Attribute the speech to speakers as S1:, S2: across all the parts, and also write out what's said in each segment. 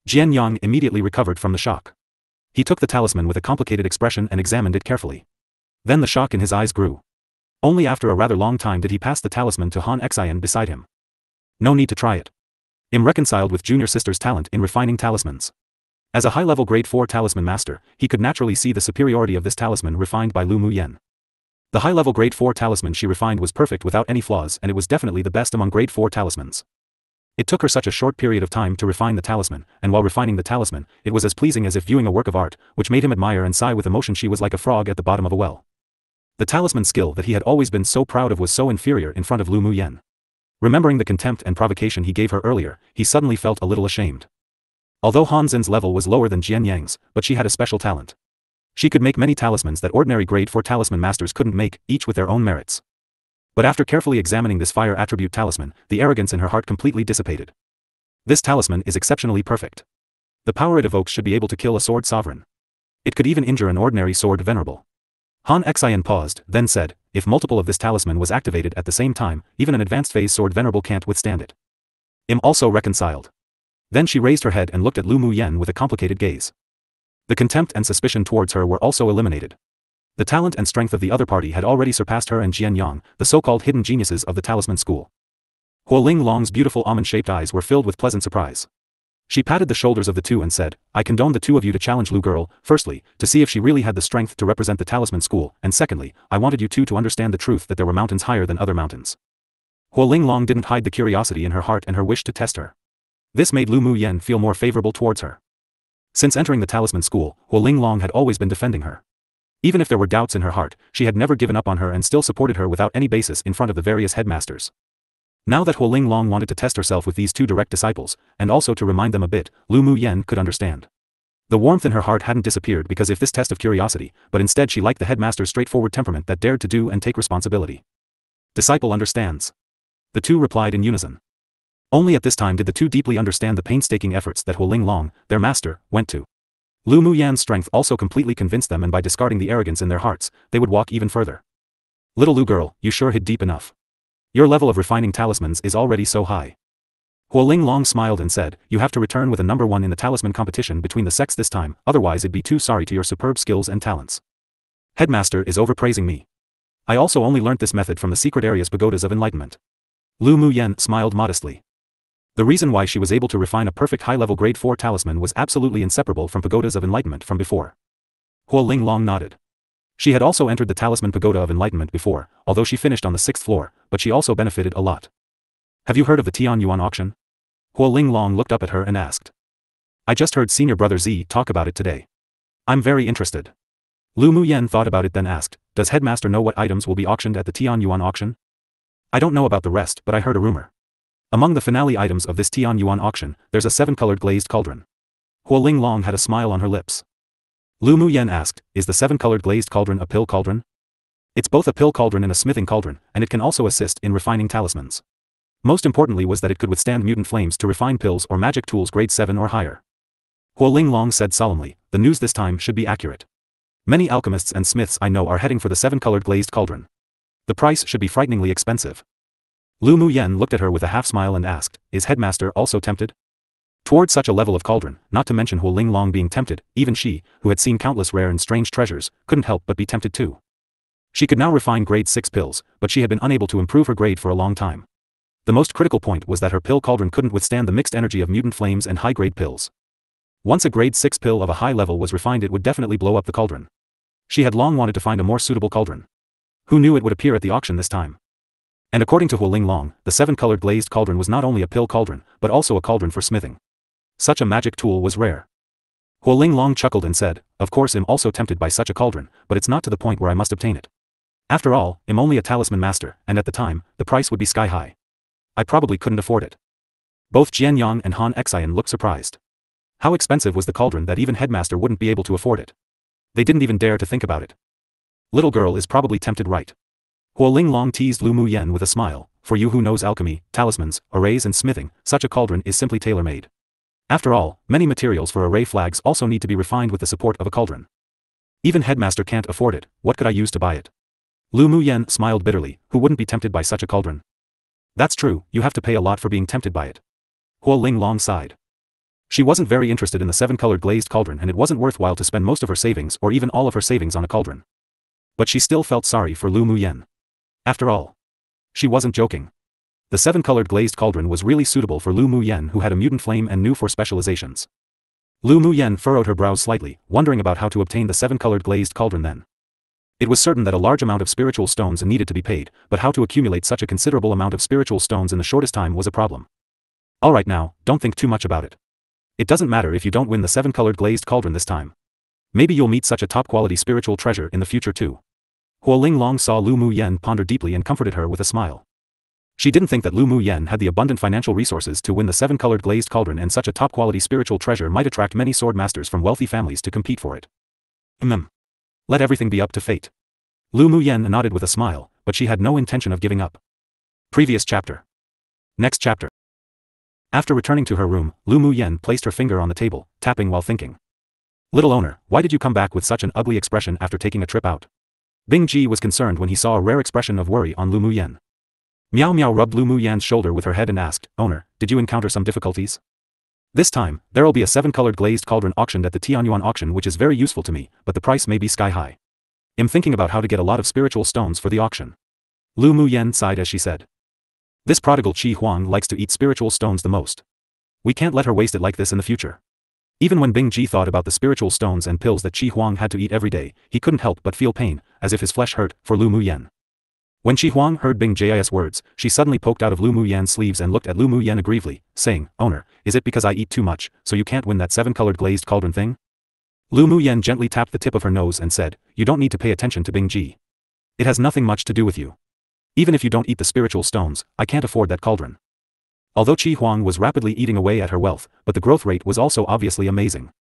S1: Jian Yang immediately recovered from the shock. He took the talisman with a complicated expression and examined it carefully. Then the shock in his eyes grew. Only after a rather long time did he pass the talisman to Han Xian beside him. No need to try it. Im reconciled with junior sister's talent in refining talismans. As a high-level grade 4 talisman master, he could naturally see the superiority of this talisman refined by Lu Muyen. The high-level grade 4 talisman she refined was perfect without any flaws, and it was definitely the best among grade 4 talismans. It took her such a short period of time to refine the talisman, and while refining the talisman, it was as pleasing as if viewing a work of art, which made him admire and sigh with emotion. She was like a frog at the bottom of a well. The talisman skill that he had always been so proud of was so inferior in front of Lu Muyen. Remembering the contempt and provocation he gave her earlier, he suddenly felt a little ashamed. Although Han Xin's level was lower than Jian Yang's, but she had a special talent. She could make many talismans that ordinary grade 4 talisman masters couldn't make, each with their own merits. But after carefully examining this fire attribute talisman, the arrogance in her heart completely dissipated. This talisman is exceptionally perfect. The power it evokes should be able to kill a sword sovereign. It could even injure an ordinary sword venerable. Han Xian paused, then said, if multiple of this talisman was activated at the same time, even an advanced phase sword venerable can't withstand it. Im also reconciled. Then she raised her head and looked at Lu Muyen with a complicated gaze. The contempt and suspicion towards her were also eliminated. The talent and strength of the other party had already surpassed her and Jian Yang, the so-called hidden geniuses of the talisman school. Huoling Long's beautiful almond-shaped eyes were filled with pleasant surprise. She patted the shoulders of the two and said, I condone the two of you to challenge Lu girl, firstly, to see if she really had the strength to represent the talisman school, and secondly, I wanted you two to understand the truth that there were mountains higher than other mountains. Huoling Long didn't hide the curiosity in her heart and her wish to test her. This made Lu Muyen feel more favorable towards her. Since entering the talisman school, Huoling Long had always been defending her. Even if there were doubts in her heart, she had never given up on her and still supported her without any basis in front of the various headmasters. Now that Huoling Long wanted to test herself with these two direct disciples, and also to remind them a bit, Lu Muyen could understand. The warmth in her heart hadn't disappeared because of this test of curiosity, but instead she liked the headmaster's straightforward temperament that dared to do and take responsibility. Disciple understands. The two replied in unison. Only at this time did the two deeply understand the painstaking efforts that Huoling Long, their master, went to. Lu Muyen's strength also completely convinced them, and by discarding the arrogance in their hearts, they would walk even further. Little Lu girl, you sure hid deep enough. Your level of refining talismans is already so high. Huoling Long smiled and said, you have to return with a number 1 in the talisman competition between the sects this time, otherwise it'd be too sorry to your superb skills and talents. Headmaster is overpraising me. I also only learnt this method from the secret area's pagodas of enlightenment. Lu Muyen smiled modestly. The reason why she was able to refine a perfect high-level grade 4 talisman was absolutely inseparable from pagodas of enlightenment from before. Huoling Long nodded. She had also entered the talisman pagoda of enlightenment before, although she finished on the 6th floor, but she also benefited a lot. Have you heard of the Tian Yuan auction? Huoling Long looked up at her and asked. I just heard senior brother Z talk about it today. I'm very interested. Lu Muyen thought about it then asked, does headmaster know what items will be auctioned at the Tian Yuan auction? I don't know about the rest, but I heard a rumor. Among the finale items of this Tian Yuan auction, there's a 7-colored glazed cauldron. Huoling Long had a smile on her lips. Lu Muyen asked, is the 7-colored glazed cauldron a pill cauldron? It's both a pill cauldron and a smithing cauldron, and it can also assist in refining talismans. Most importantly was that it could withstand mutant flames to refine pills or magic tools grade 7 or higher. Huoling Long said solemnly, the news this time should be accurate. Many alchemists and smiths I know are heading for the 7-colored glazed cauldron. The price should be frighteningly expensive. Lu Muyen looked at her with a half-smile and asked, is headmaster also tempted? Toward such a level of cauldron, not to mention Huoling Long being tempted, even she, who had seen countless rare and strange treasures, couldn't help but be tempted too. She could now refine grade 6 pills, but she had been unable to improve her grade for a long time. The most critical point was that her pill cauldron couldn't withstand the mixed energy of mutant flames and high-grade pills. Once a grade 6 pill of a high level was refined, it would definitely blow up the cauldron. She had long wanted to find a more suitable cauldron. Who knew it would appear at the auction this time? And according to Huoling Long, the 7-colored glazed cauldron was not only a pill cauldron, but also a cauldron for smithing. Such a magic tool was rare. Huoling Long chuckled and said, of course I'm also tempted by such a cauldron, but it's not to the point where I must obtain it. After all, I'm only a talisman master, and at the time, the price would be sky high. I probably couldn't afford it. Both Jian Yang and Han Xian looked surprised. How expensive was the cauldron that even headmaster wouldn't be able to afford it? They didn't even dare to think about it. Little girl is probably tempted, right? Huoling Long teased Lu Muyen with a smile, for you who knows alchemy, talismans, arrays and smithing, such a cauldron is simply tailor-made. After all, many materials for array flags also need to be refined with the support of a cauldron. Even headmaster can't afford it, what could I use to buy it? Lu Muyen smiled bitterly, who wouldn't be tempted by such a cauldron? That's true, you have to pay a lot for being tempted by it. Huoling Long sighed. She wasn't very interested in the 7-colored glazed cauldron, and it wasn't worthwhile to spend most of her savings or even all of her savings on a cauldron. But she still felt sorry for Lu Muyen. After all, she wasn't joking. The 7-colored glazed cauldron was really suitable for Lu Muyen, who had a mutant flame and knew for specializations. Lu Muyen furrowed her brows slightly, wondering about how to obtain the 7-colored glazed cauldron then. It was certain that a large amount of spiritual stones needed to be paid, but how to accumulate such a considerable amount of spiritual stones in the shortest time was a problem. Alright now, don't think too much about it. It doesn't matter if you don't win the 7-colored glazed cauldron this time. Maybe you'll meet such a top-quality spiritual treasure in the future too. Huo Linglong saw Lu Muyen ponder deeply and comforted her with a smile. She didn't think that Lu Muyen had the abundant financial resources to win the 7-colored glazed cauldron, and such a top-quality spiritual treasure might attract many sword masters from wealthy families to compete for it. Let everything be up to fate. Lu Muyen nodded with a smile, but she had no intention of giving up. Previous chapter. Next chapter. After returning to her room, Lu Muyen placed her finger on the table, tapping while thinking. Little owner, why did you come back with such an ugly expression after taking a trip out? Bing Ji was concerned when he saw a rare expression of worry on Lu Muyen. Miao Miao rubbed Lu Muyen's shoulder with her head and asked, Owner, did you encounter some difficulties? This time, there'll be a 7-colored glazed cauldron auctioned at the Tianyuan auction, which is very useful to me, but the price may be sky high. I'm thinking about how to get a lot of spiritual stones for the auction. Lu Muyen sighed as she said. This prodigal Qi Huang likes to eat spiritual stones the most. We can't let her waste it like this in the future. Even when Bing Ji thought about the spiritual stones and pills that Qi Huang had to eat every day, he couldn't help but feel pain, as if his flesh hurt, for Lu Muyen. When Qi Huang heard Bing Ji's words, she suddenly poked out of Lu Muyen's sleeves and looked at Lu Muyen aggrievely, saying, Owner, is it because I eat too much, so you can't win that 7-colored glazed cauldron thing? Lu Muyen gently tapped the tip of her nose and said, You don't need to pay attention to Bing Ji. It has nothing much to do with you. Even if you don't eat the spiritual stones, I can't afford that cauldron. Although Qi Huang was rapidly eating away at her wealth, but the growth rate was also obviously amazing.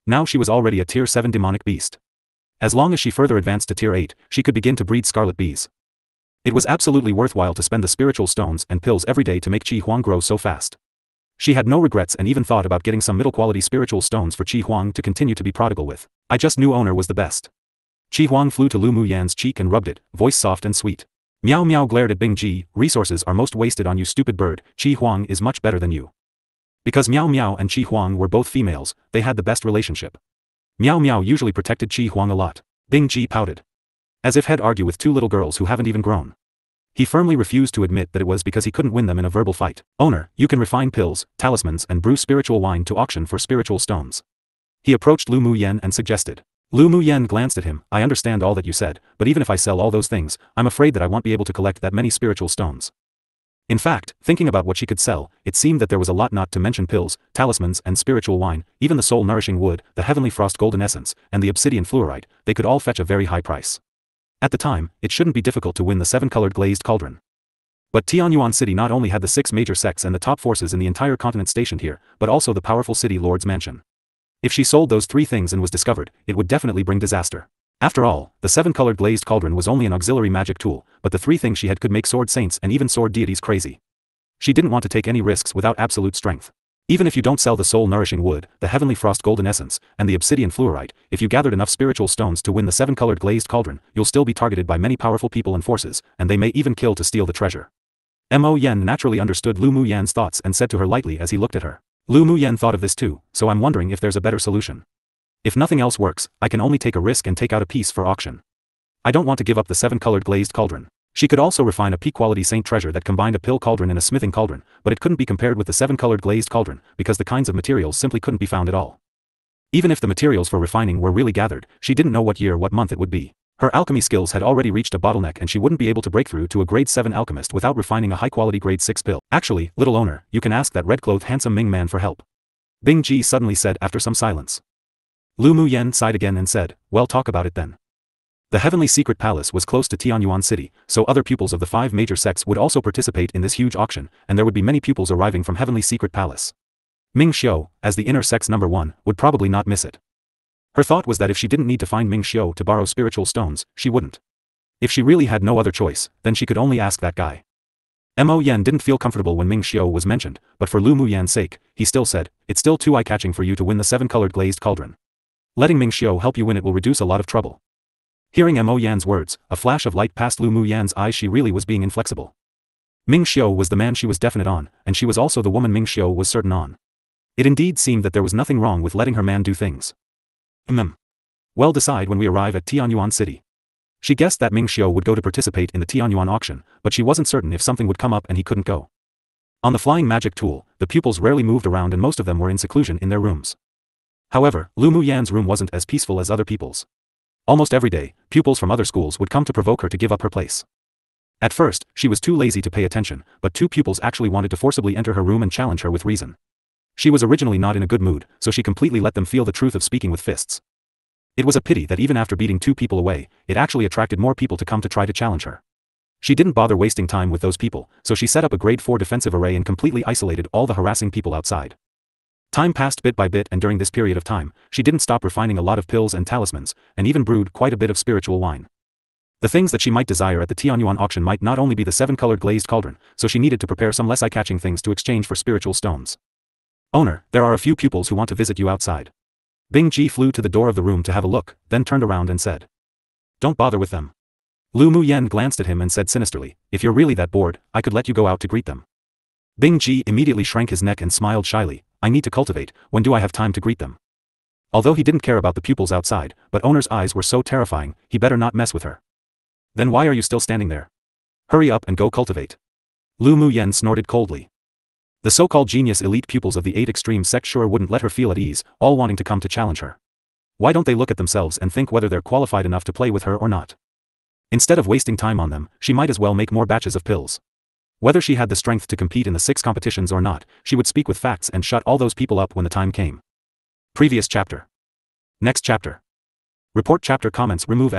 S1: Now she was already a tier 7 demonic beast. As long as she further advanced to tier 8, she could begin to breed scarlet bees. It was absolutely worthwhile to spend the spiritual stones and pills every day to make Qi Huang grow so fast. She had no regrets and even thought about getting some middle-quality spiritual stones for Qi Huang to continue to be prodigal with. I just knew owner was the best. Qi Huang flew to Lu Muyen's cheek and rubbed it, voice soft and sweet. Miao Miao glared at Bing Ji, resources are most wasted on you stupid bird, Qi Huang is much better than you. Because Miao Miao and Qi Huang were both females, they had the best relationship. Miao Miao usually protected Qi Huang a lot. Bing Ji pouted. As if he'd argue with two little girls who haven't even grown. He firmly refused to admit that it was because he couldn't win them in a verbal fight. Owner, you can refine pills, talismans and brew spiritual wine to auction for spiritual stones. He approached Lu Muyen and suggested. Lu Muyen glanced at him, I understand all that you said, but even if I sell all those things, I'm afraid that I won't be able to collect that many spiritual stones. In fact, thinking about what she could sell, it seemed that there was a lot, not to mention pills, talismans and spiritual wine, even the soul-nourishing wood, the heavenly frost golden essence, and the obsidian fluorite, they could all fetch a very high price. At the time, it shouldn't be difficult to win the 7-colored glazed cauldron. But Tianyuan City not only had the 6 major sects and the top forces in the entire continent stationed here, but also the powerful city lord's mansion. If she sold those 3 things and was discovered, it would definitely bring disaster. After all, the 7-colored glazed cauldron was only an auxiliary magic tool, but the 3 things she had could make sword saints and even sword deities crazy. She didn't want to take any risks without absolute strength. Even if you don't sell the soul-nourishing wood, the heavenly frost golden essence, and the obsidian fluorite, if you gathered enough spiritual stones to win the 7-colored glazed cauldron, you'll still be targeted by many powerful people and forces, and they may even kill to steal the treasure. Mo Yen naturally understood Lu Muyen's thoughts and said to her lightly as he looked at her. Lu Muyen thought of this too, so I'm wondering if there's a better solution. If nothing else works, I can only take a risk and take out a piece for auction. I don't want to give up the 7-colored glazed cauldron. She could also refine a peak-quality saint treasure that combined a pill cauldron and a smithing cauldron, but it couldn't be compared with the 7-colored glazed cauldron, because the kinds of materials simply couldn't be found at all. Even if the materials for refining were really gathered, she didn't know what year, what month it would be. Her alchemy skills had already reached a bottleneck and she wouldn't be able to break through to a grade 7 alchemist without refining a high-quality grade 6 pill. Actually, little owner, you can ask that red-clothed handsome Ming man for help. Bing Ji suddenly said after some silence. Lu Muyen sighed again and said, well, talk about it then. The Heavenly Secret Palace was close to Tianyuan City, so other pupils of the 5 major sects would also participate in this huge auction, and there would be many pupils arriving from Heavenly Secret Palace. Ming Xiu, as the inner sect's number 1, would probably not miss it. Her thought was that if she didn't need to find Ming Xiu to borrow spiritual stones, she wouldn't. If she really had no other choice, then she could only ask that guy. Mo Yen didn't feel comfortable when Ming Xiu was mentioned, but for Lu Muyen's sake, he still said, it's still too eye-catching for you to win the 7-colored glazed cauldron. Letting Ming Xiu help you win it will reduce a lot of trouble. Hearing Mo Yan's words, a flash of light passed Lu Muyen's eyes. She really was being inflexible. Ming Xiu was the man she was definite on, and she was also the woman Ming Xiu was certain on. It indeed seemed that there was nothing wrong with letting her man do things. Well, decide when we arrive at Tianyuan City. She guessed that Ming Xiu would go to participate in the Tianyuan auction, but she wasn't certain if something would come up and he couldn't go. On the flying magic tool, the pupils rarely moved around and most of them were in seclusion in their rooms. However, Lu Muyan's room wasn't as peaceful as other people's. Almost every day, pupils from other schools would come to provoke her to give up her place. At first, she was too lazy to pay attention, but two pupils actually wanted to forcibly enter her room and challenge her with reason. She was originally not in a good mood, so she completely let them feel the truth of speaking with fists. It was a pity that even after beating two people away, it actually attracted more people to come to try to challenge her. She didn't bother wasting time with those people, so she set up a grade 4 defensive array and completely isolated all the harassing people outside. Time passed bit by bit, and during this period of time, she didn't stop refining a lot of pills and talismans, and even brewed quite a bit of spiritual wine. The things that she might desire at the Tianyuan auction might not only be the 7-colored glazed cauldron, so she needed to prepare some less eye-catching things to exchange for spiritual stones. Owner, there are a few pupils who want to visit you outside. Bing Ji flew to the door of the room to have a look, then turned around and said. Don't bother with them. Lu Muyan glanced at him and said sinisterly, if you're really that bored, I could let you go out to greet them. Bing Ji immediately shrank his neck and smiled shyly, I need to cultivate, when do I have time to greet them? Although he didn't care about the pupils outside, but owner's eyes were so terrifying, he better not mess with her. Then why are you still standing there? Hurry up and go cultivate. Lu Muyan snorted coldly. The so-called genius elite pupils of the 8 extreme sect sure wouldn't let her feel at ease, all wanting to come to challenge her. Why don't they look at themselves and think whether they're qualified enough to play with her or not? Instead of wasting time on them, she might as well make more batches of pills. Whether she had the strength to compete in the 6 competitions or not, she would speak with facts and shut all those people up when the time came. Previous chapter. Next chapter. Report chapter comments remove.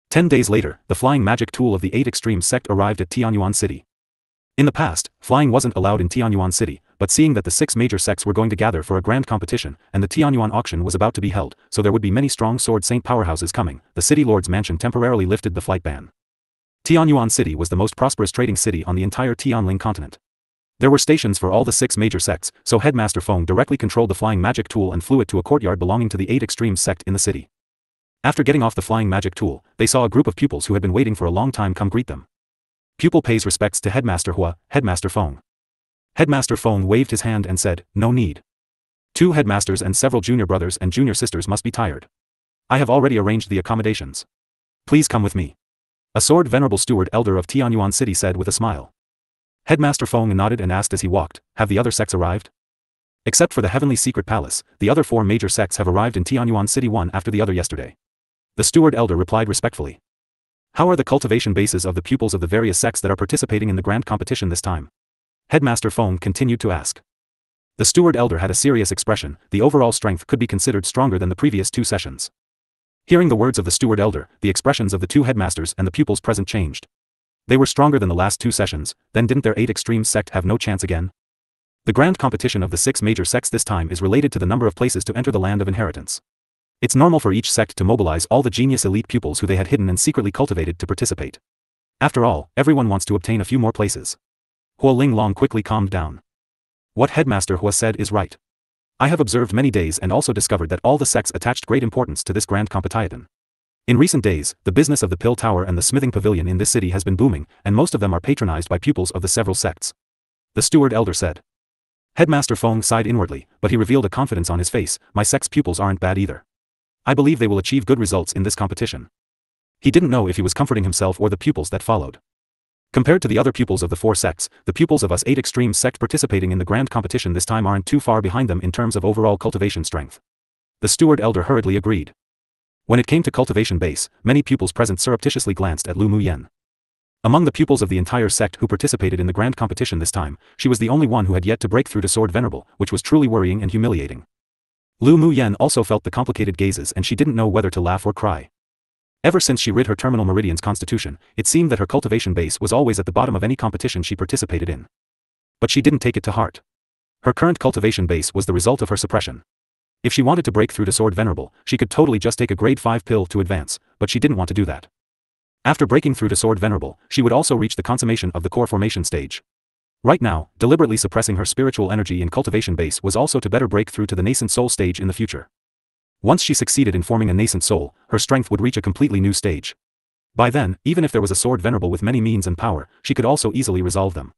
S1: 10 days later, the flying magic tool of the 8 extreme sect arrived at Tianyuan City. In the past, flying wasn't allowed in Tianyuan City, but seeing that the 6 major sects were going to gather for a grand competition, and the Tianyuan auction was about to be held, so there would be many strong sword saint powerhouses coming, the city lord's mansion temporarily lifted the flight ban. Tianyuan City was the most prosperous trading city on the entire Tianling continent. There were stations for all the 6 major sects, so Headmaster Feng directly controlled the flying magic tool and flew it to a courtyard belonging to the 8 extreme sect in the city. After getting off the flying magic tool, they saw a group of pupils who had been waiting for a long time come greet them. Pupil pays respects to Headmaster Hua, Headmaster Feng. Headmaster Feng waved his hand and said, no need. 2 headmasters and several junior brothers and junior sisters must be tired. I have already arranged the accommodations. Please come with me. A sword venerable steward elder of Tianyuan City said with a smile. Headmaster Feng nodded and asked as he walked, have the other sects arrived? Except for the Heavenly Secret Palace, the other 4 major sects have arrived in Tianyuan City one after the other yesterday. The steward elder replied respectfully. How are the cultivation bases of the pupils of the various sects that are participating in the grand competition this time? Headmaster Feng continued to ask. The steward elder had a serious expression, the overall strength could be considered stronger than the previous 2 sessions. Hearing the words of the steward elder, the expressions of the 2 headmasters and the pupils present changed. They were stronger than the last 2 sessions, then didn't their 8 extreme sect have no chance again? The grand competition of the 6 major sects this time is related to the number of places to enter the land of inheritance. It's normal for each sect to mobilize all the genius elite pupils who they had hidden and secretly cultivated to participate. After all, everyone wants to obtain a few more places. Hua Linglong quickly calmed down. What Headmaster Hua said is right. I have observed many days and also discovered that all the sects attached great importance to this grand competition. In recent days, the business of the Pill Tower and the smithing pavilion in this city has been booming, and most of them are patronized by pupils of the several sects. The steward elder said. Headmaster Feng sighed inwardly, but he revealed a confidence on his face, my sect's pupils aren't bad either. I believe they will achieve good results in this competition. He didn't know if he was comforting himself or the pupils that followed. Compared to the other pupils of the 4 sects, the pupils of us 8 extreme sect participating in the grand competition this time aren't too far behind them in terms of overall cultivation strength. The steward elder hurriedly agreed. When it came to cultivation base, many pupils present surreptitiously glanced at Lu Muyan. Among the pupils of the entire sect who participated in the grand competition this time, she was the only one who had yet to break through to Sword Venerable, which was truly worrying and humiliating. Lu Muyan also felt the complicated gazes and she didn't know whether to laugh or cry. Ever since she rid her terminal meridian's constitution, it seemed that her cultivation base was always at the bottom of any competition she participated in. But she didn't take it to heart. Her current cultivation base was the result of her suppression. If she wanted to break through to Sword Venerable, she could totally just take a grade 5 pill to advance, but she didn't want to do that. After breaking through to Sword Venerable, she would also reach the consummation of the core formation stage. Right now, deliberately suppressing her spiritual energy in cultivation base was also to better break through to the nascent soul stage in the future. Once she succeeded in forming a nascent soul, her strength would reach a completely new stage. By then, even if there was a Sword Venerable with many means and power, she could also easily resolve them.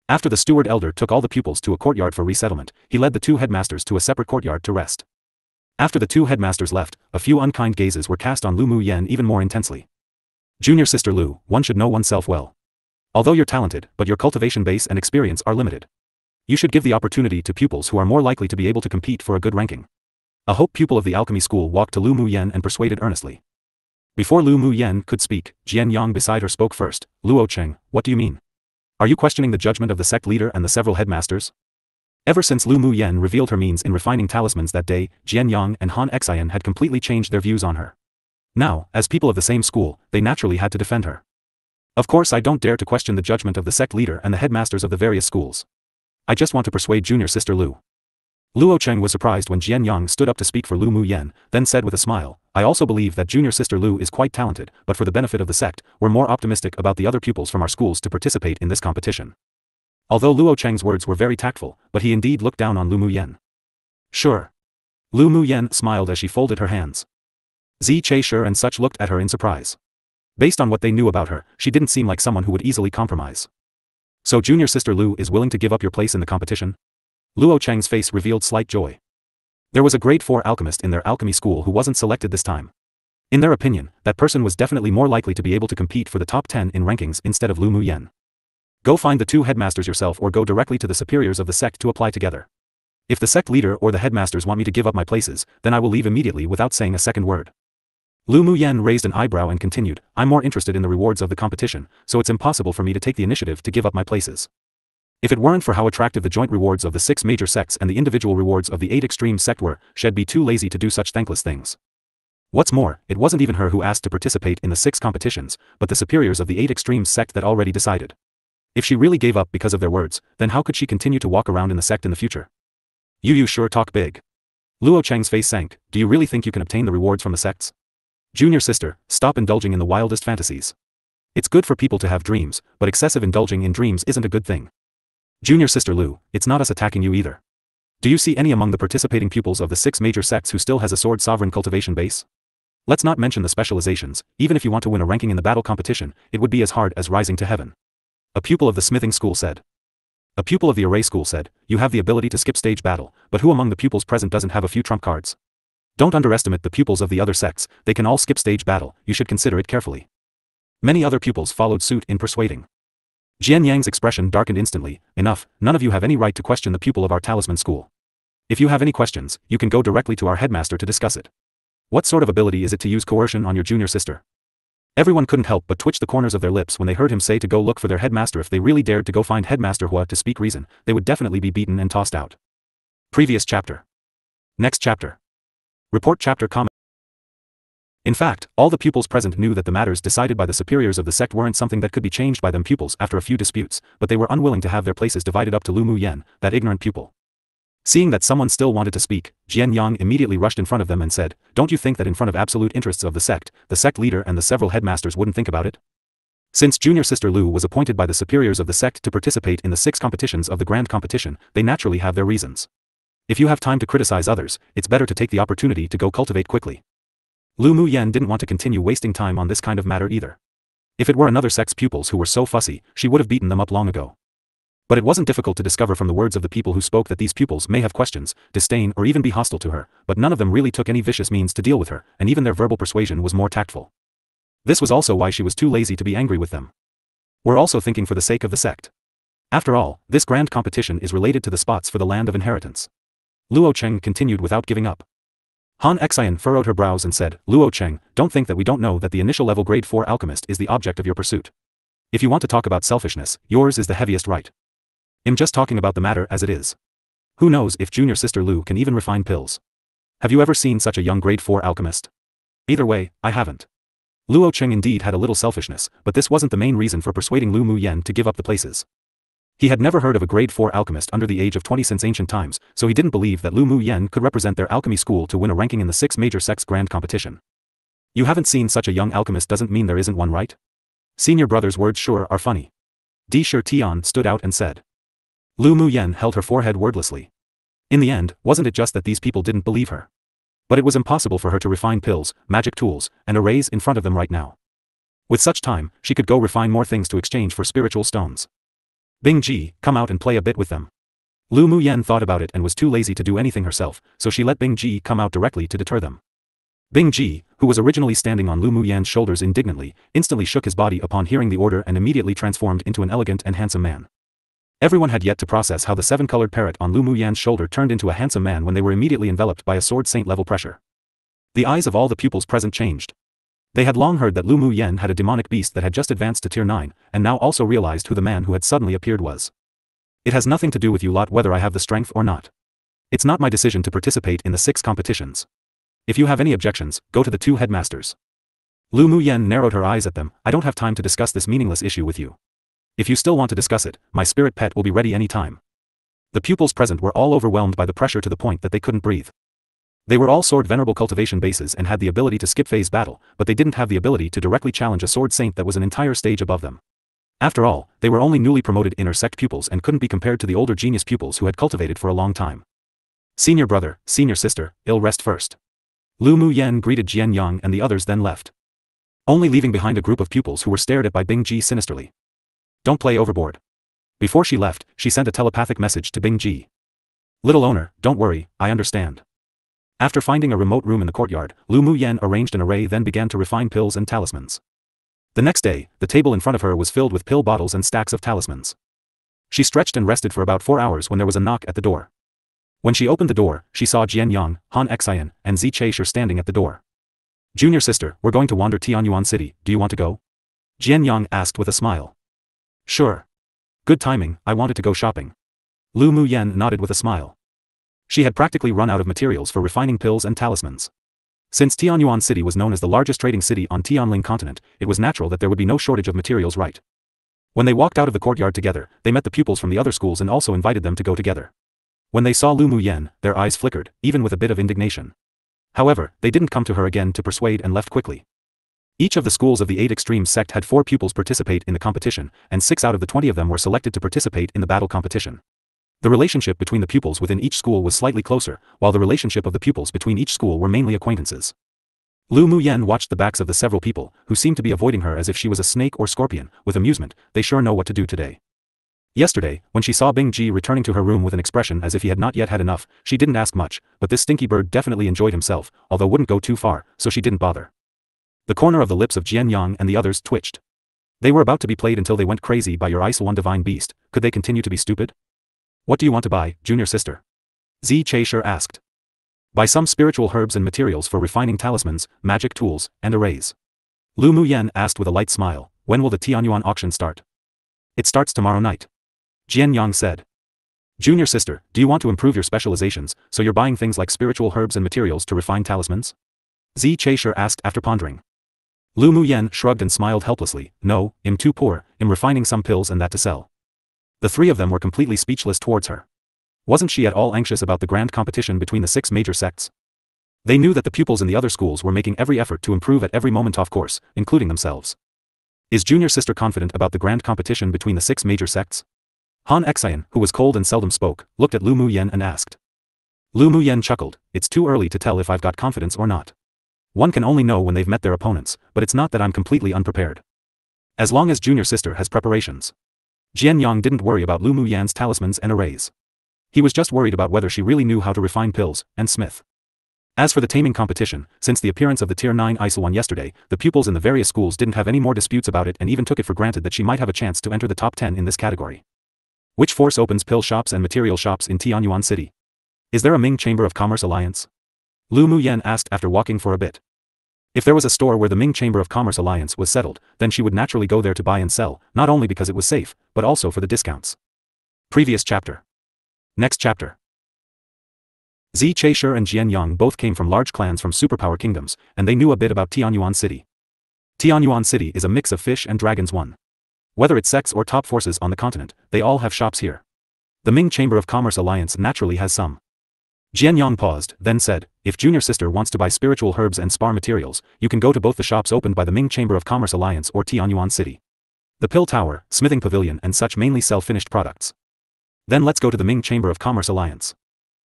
S1: After the steward elder took all the pupils to a courtyard for resettlement, he led the two headmasters to a separate courtyard to rest. After the two headmasters left, a few unkind gazes were cast on Lu Mu Yen even more intensely. Junior sister Lu, one should know oneself well. Although you're talented, but your cultivation base and experience are limited. You should give the opportunity to pupils who are more likely to be able to compete for a good ranking. A Hope pupil of the Alchemy school walked to Lu Mu Yen and persuaded earnestly. Before Lu Mu Yen could speak, Jian Yang beside her spoke first. Luo Cheng, what do you mean? Are you questioning the judgment of the sect leader and the several headmasters? Ever since Lu Mu Yen revealed her means in refining talismans that day, Jian Yang and Han Xian had completely changed their views on her. Now, as people of the same school, they naturally had to defend her. Of course I don't dare to question the judgment of the sect leader and the headmasters of the various schools. I just want to persuade junior sister Lu. Luo Cheng was surprised when Jian Yang stood up to speak for Lu Mu Yen, then said with a smile, I also believe that junior sister Lu is quite talented, but for the benefit of the sect, we're more optimistic about the other pupils from our schools to participate in this competition. Although Luo Cheng's words were very tactful, but he indeed looked down on Lu Mu Yen. Sure. Lu Mu Yen smiled as she folded her hands. Zi Che-Shur and such looked at her in surprise. Based on what they knew about her, she didn't seem like someone who would easily compromise. So junior sister Lu is willing to give up your place in the competition? Luo Cheng's face revealed slight joy. There was a grade 4 alchemist in their alchemy school who wasn't selected this time. In their opinion, that person was definitely more likely to be able to compete for the top 10 in rankings instead of Lu Mu Yen. Go find the two headmasters yourself or go directly to the superiors of the sect to apply together. If the sect leader or the headmasters want me to give up my places, then I will leave immediately without saying a second word. Lu Mu Yen raised an eyebrow and continued, I'm more interested in the rewards of the competition, so it's impossible for me to take the initiative to give up my places. If it weren't for how attractive the joint rewards of the 6 major sects and the individual rewards of the 8 extreme sect were, she'd be too lazy to do such thankless things. What's more, it wasn't even her who asked to participate in the 6 competitions, but the superiors of the 8 extreme sect that already decided. If she really gave up because of their words, then how could she continue to walk around in the sect in the future? You sure talk big. Luo Cheng's face sank, do you really think you can obtain the rewards from the sects? Junior sister, stop indulging in the wildest fantasies. It's good for people to have dreams, but excessive indulging in dreams isn't a good thing. Junior sister Lu, it's not us attacking you either. Do you see any among the participating pupils of the 6 major sects who still has a sword sovereign cultivation base? Let's not mention the specializations, even if you want to win a ranking in the battle competition, it would be as hard as rising to heaven. A pupil of the smithing school said. A pupil of the array school said, you have the ability to skip stage battle, but who among the pupils present doesn't have a few trump cards? Don't underestimate the pupils of the other sects, they can all skip stage battle, you should consider it carefully. Many other pupils followed suit in persuading. Jian Yang's expression darkened instantly, enough, none of you have any right to question the pupil of our talisman school. If you have any questions, you can go directly to our headmaster to discuss it. What sort of ability is it to use coercion on your junior sister? Everyone couldn't help but twitch the corners of their lips when they heard him say to go look for their headmaster. If they really dared to go find headmaster Hua to speak reason, they would definitely be beaten and tossed out. Previous chapter. Next chapter. Report chapter comment. In fact, all the pupils present knew that the matters decided by the superiors of the sect weren't something that could be changed by them pupils after a few disputes, but they were unwilling to have their places divided up to Lu Mu Yen, that ignorant pupil. Seeing that someone still wanted to speak, Jian Yang immediately rushed in front of them and said, don't you think that in front of absolute interests of the sect leader and the several headmasters wouldn't think about it? Since junior sister Lu was appointed by the superiors of the sect to participate in the 6 competitions of the grand competition, they naturally have their reasons. If you have time to criticize others, it's better to take the opportunity to go cultivate quickly. Lu Mu Yen didn't want to continue wasting time on this kind of matter either. If it were another sect's pupils who were so fussy, she would have beaten them up long ago. But it wasn't difficult to discover from the words of the people who spoke that these pupils may have questions, disdain or even be hostile to her, but none of them really took any vicious means to deal with her, and even their verbal persuasion was more tactful. This was also why she was too lazy to be angry with them. We're also thinking for the sake of the sect. After all, this grand competition is related to the spots for the land of inheritance. Luo Cheng continued without giving up. Han Xian furrowed her brows and said, Luo Cheng, don't think that we don't know that the initial level grade 4 alchemist is the object of your pursuit. If you want to talk about selfishness, yours is the heaviest right. I'm just talking about the matter as it is. Who knows if junior sister Lu can even refine pills? Have you ever seen such a young grade 4 alchemist? Either way, I haven't. Luo Cheng indeed had a little selfishness, but this wasn't the main reason for persuading Lu Mu Yen to give up the places. He had never heard of a grade 4 alchemist under the age of 20 since ancient times, so he didn't believe that Lu Mu Yen could represent their alchemy school to win a ranking in the 6 major sects grand competition. You haven't seen such a young alchemist doesn't mean there isn't one, right? Senior brother's words sure are funny. Di Shi Tian stood out and said. Lu Mu Yen held her forehead wordlessly. In the end, wasn't it just that these people didn't believe her? But it was impossible for her to refine pills, magic tools, and arrays in front of them right now. With such time, she could go refine more things to exchange for spiritual stones. Bing Ji, come out and play a bit with them. Lu Muyen thought about it and was too lazy to do anything herself, so she let Bing Ji come out directly to deter them. Bing Ji, who was originally standing on Lu Muyen's shoulders indignantly, instantly shook his body upon hearing the order and immediately transformed into an elegant and handsome man. Everyone had yet to process how the seven-colored parrot on Lu Muyen's shoulder turned into a handsome man when they were immediately enveloped by a sword saint-level pressure. The eyes of all the pupils present changed. They had long heard that Lu Muyen had a demonic beast that had just advanced to tier 9, and now also realized who the man who had suddenly appeared was. It has nothing to do with you lot whether I have the strength or not. It's not my decision to participate in the 6 competitions. If you have any objections, go to the 2 headmasters. Lu Muyen narrowed her eyes at them. I don't have time to discuss this meaningless issue with you. If you still want to discuss it, my spirit pet will be ready any time. The pupils present were all overwhelmed by the pressure to the point that they couldn't breathe. They were all sword venerable cultivation bases and had the ability to skip phase battle, but they didn't have the ability to directly challenge a sword saint that was an entire stage above them. After all, they were only newly promoted inner sect pupils and couldn't be compared to the older genius pupils who had cultivated for a long time. Senior brother, senior sister, ill rest first. Lu Muyen greeted Jian Yang and the others then left. Only leaving behind a group of pupils who were stared at by Bing Ji sinisterly. Don't play overboard. Before she left, she sent a telepathic message to Bing Ji. Little owner, don't worry, I understand. After finding a remote room in the courtyard, Lu Muyen arranged an array then began to refine pills and talismans. The next day, the table in front of her was filled with pill bottles and stacks of talismans. She stretched and rested for about 4 hours when there was a knock at the door. When she opened the door, she saw Jian Yang, Han Xian, and Zi Chaisher standing at the door. Junior sister, we're going to wander Tianyuan City, do you want to go? Jian Yang asked with a smile. Sure. Good timing, I wanted to go shopping. Lu Muyen nodded with a smile. She had practically run out of materials for refining pills and talismans. Since Tianyuan City was known as the largest trading city on Tianling continent, it was natural that there would be no shortage of materials right. When they walked out of the courtyard together, they met the pupils from the other schools and also invited them to go together. When they saw Lu Muyen, their eyes flickered, even with a bit of indignation. However, they didn't come to her again to persuade and left quickly. Each of the schools of the 8 Extremes sect had 4 pupils participate in the competition, and 6 out of the 20 of them were selected to participate in the battle competition. The relationship between the pupils within each school was slightly closer, while the relationship of the pupils between each school were mainly acquaintances. Lu Muyen watched the backs of the several people, who seemed to be avoiding her as if she was a snake or scorpion, with amusement. They sure know what to do today. Yesterday, when she saw Bing Ji returning to her room with an expression as if he had not yet had enough, she didn't ask much, but this stinky bird definitely enjoyed himself, although wouldn't go too far, so she didn't bother. The corner of the lips of Jian Yang and the others twitched. They were about to be played until they went crazy by your One divine beast. Could they continue to be stupid? What do you want to buy, junior sister? Zi Chaisher asked. Buy some spiritual herbs and materials for refining talismans, magic tools, and arrays. Lu Muyen asked with a light smile. When will the Tianyuan auction start? It starts tomorrow night. Jian Yang said. Junior sister, do you want to improve your specializations, so you're buying things like spiritual herbs and materials to refine talismans? Zi Chaisher asked after pondering. Lu Muyen shrugged and smiled helplessly. No, I'm too poor, I'm refining some pills and that to sell. The 3 of them were completely speechless towards her. Wasn't she at all anxious about the grand competition between the 6 major sects? They knew that the pupils in the other schools were making every effort to improve at every moment of course, including themselves. Is junior sister confident about the grand competition between the 6 major sects? Han Xian, who was cold and seldom spoke, looked at Lu Muyen and asked. Lu Muyen chuckled. It's too early to tell if I've got confidence or not. One can only know when they've met their opponents, but it's not that I'm completely unprepared. As long as junior sister has preparations. Jian Yang didn't worry about Lu Muyen's talismans and arrays. He was just worried about whether she really knew how to refine pills, and smith. As for the taming competition, since the appearance of the Tier 9 One yesterday, the pupils in the various schools didn't have any more disputes about it and even took it for granted that she might have a chance to enter the top 10 in this category. Which force opens pill shops and material shops in Tianyuan City? Is there a Ming Chamber of Commerce Alliance? Lu Muyen asked after walking for a bit. If there was a store where the Ming Chamber of Commerce Alliance was settled, then she would naturally go there to buy and sell, not only because it was safe, but also for the discounts. Previous chapter. Next chapter. Zi Chaisher and Jian Yang both came from large clans from superpower kingdoms, and they knew a bit about Tianyuan City. Tianyuan City is a mix of fish and dragons one. Whether it's sects or top forces on the continent, they all have shops here. The Ming Chamber of Commerce Alliance naturally has some. Jian Yang paused, then said, if junior sister wants to buy spiritual herbs and spar materials, you can go to both the shops opened by the Ming Chamber of Commerce Alliance or Tianyuan City. The Pill Tower, Smithing Pavilion and such mainly sell finished products. Then let's go to the Ming Chamber of Commerce Alliance.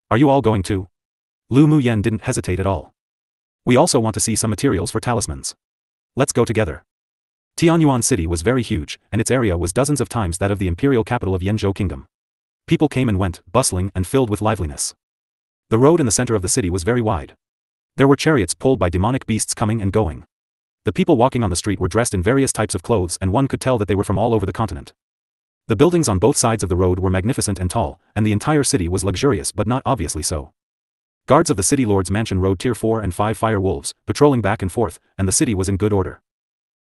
S1: Are you all going too? Lu Muyen didn't hesitate at all. We also want to see some materials for talismans. Let's go together. Tianyuan City was very huge, and its area was dozens of times that of the imperial capital of Yanzhou Kingdom. People came and went, bustling and filled with liveliness. The road in the center of the city was very wide. There were chariots pulled by demonic beasts coming and going. The people walking on the street were dressed in various types of clothes, and one could tell that they were from all over the continent. The buildings on both sides of the road were magnificent and tall, and the entire city was luxurious but not obviously so. Guards of the city lord's mansion rode tier 4 and 5 fire wolves, patrolling back and forth, and the city was in good order.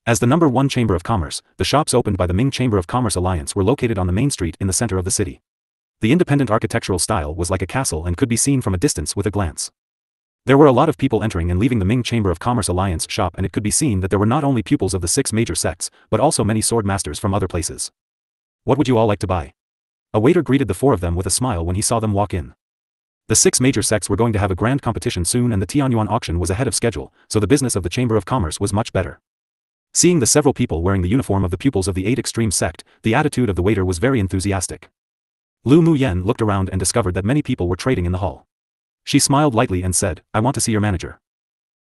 S1: As the number 1 Chamber of Commerce, the shops opened by the Ming Chamber of Commerce Alliance were located on the main street in the center of the city. The independent architectural style was like a castle and could be seen from a distance with a glance. There were a lot of people entering and leaving the Ming Chamber of Commerce Alliance shop, and it could be seen that there were not only pupils of the 6 major sects, but also many sword masters from other places. What would you all like to buy? A waiter greeted the 4 of them with a smile when he saw them walk in. The 6 major sects were going to have a grand competition soon, and the Tianyuan auction was ahead of schedule, so the business of the Chamber of Commerce was much better. Seeing the several people wearing the uniform of the pupils of the 8 extreme sect, the attitude of the waiter was very enthusiastic. Lu Muyen looked around and discovered that many people were trading in the hall. She smiled lightly and said, "I want to see your manager."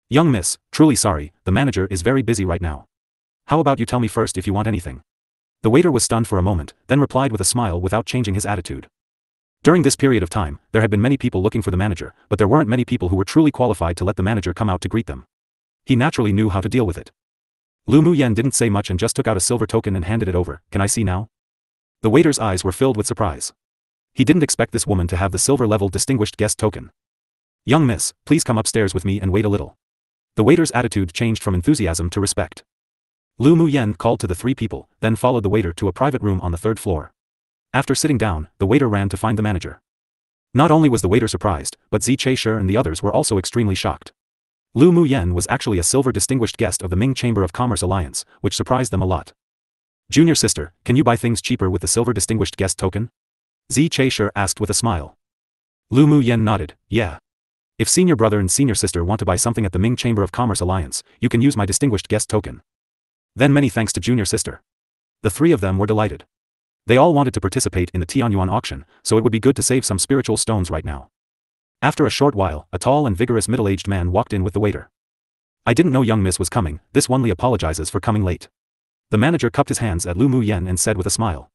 S1: "Young miss, truly sorry, the manager is very busy right now. How about you tell me first if you want anything?" The waiter was stunned for a moment, then replied with a smile without changing his attitude. During this period of time, there had been many people looking for the manager, but there weren't many people who were truly qualified to let the manager come out to greet them. He naturally knew how to deal with it. Lu Muyen didn't say much and just took out a silver token and handed it over. "Can I see now?" The waiter's eyes were filled with surprise. He didn't expect this woman to have the silver-level distinguished guest token. "Young miss, please come upstairs with me and wait a little." The waiter's attitude changed from enthusiasm to respect. Lu Muyen called to the 3 people, then followed the waiter to a private room on the 3rd floor. After sitting down, the waiter ran to find the manager. Not only was the waiter surprised, but Zi Cheisher and the others were also extremely shocked. Lu Muyen was actually a silver distinguished guest of the Ming Chamber of Commerce Alliance, which surprised them a lot. "Junior sister, can you buy things cheaper with the silver distinguished guest token?" Zi Cheisher asked with a smile. Lu Muyen nodded, "Yeah. If senior brother and senior sister want to buy something at the Ming Chamber of Commerce Alliance, you can use my distinguished guest token." Then many thanks to junior sister. The 3 of them were delighted. They all wanted to participate in the Tianyuan auction, so it would be good to save some spiritual stones right now. After a short while, a tall and vigorous middle-aged man walked in with the waiter. "I didn't know young miss was coming, this only apologizes for coming late." The manager cupped his hands at Lu Muyen and said with a smile.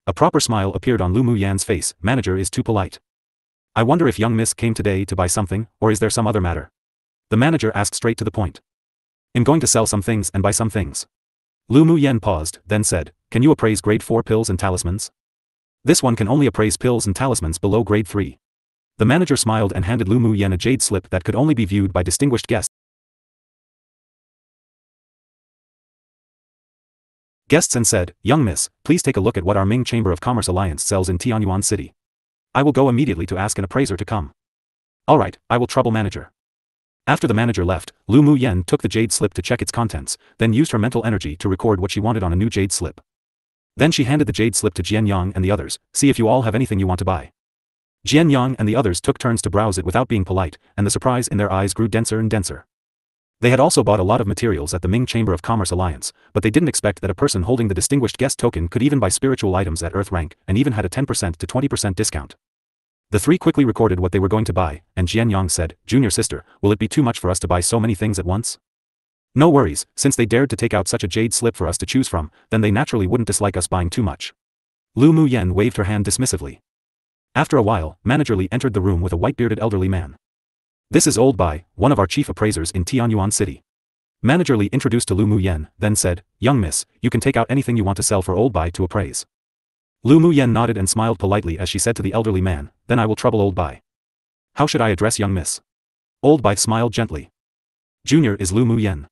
S1: A proper smile appeared on Lu Muyen's face. "Manager is too polite. I wonder if young miss came today to buy something, or is there some other matter?" The manager asked straight to the point. "I'm going to sell some things and buy some things." Lu Muyen paused, then said, "Can you appraise grade 4 pills and talismans?" "This one can only appraise pills and talismans below grade 3. The manager smiled and handed Lu Muyen a jade slip that could only be viewed by distinguished guests. And said, "Young miss, please take a look at what our Ming Chamber of Commerce Alliance sells in Tianyuan City. I will go immediately to ask an appraiser to come." "Alright, I will trouble manager." After the manager left, Lu Muyen took the jade slip to check its contents, then used her mental energy to record what she wanted on a new jade slip. Then she handed the jade slip to Jianyang and the others. "See if you all have anything you want to buy." Jianyang and the others took turns to browse it without being polite, and the surprise in their eyes grew denser and denser. They had also bought a lot of materials at the Ming Chamber of Commerce Alliance, but they didn't expect that a person holding the distinguished guest token could even buy spiritual items at Earth rank, and even had a 10% to 20% discount. The 3 quickly recorded what they were going to buy, and Jianyang said, "Junior sister, will it be too much for us to buy so many things at once?" "No worries, since they dared to take out such a jade slip for us to choose from, then they naturally wouldn't dislike us buying too much." Lu Muyen waved her hand dismissively. After a while, Manager Li entered the room with a white-bearded elderly man. "This is Old Bai, one of our chief appraisers in Tianyuan City." Manager Li introduced to Lu Muyen, then said, "Young miss, you can take out anything you want to sell for Old Bai to appraise." Lu Muyen nodded and smiled politely as she said to the elderly man, "Then I will trouble Old Bai. How should I address young miss?" Old Bai smiled gently. "Junior is Lu Muyen.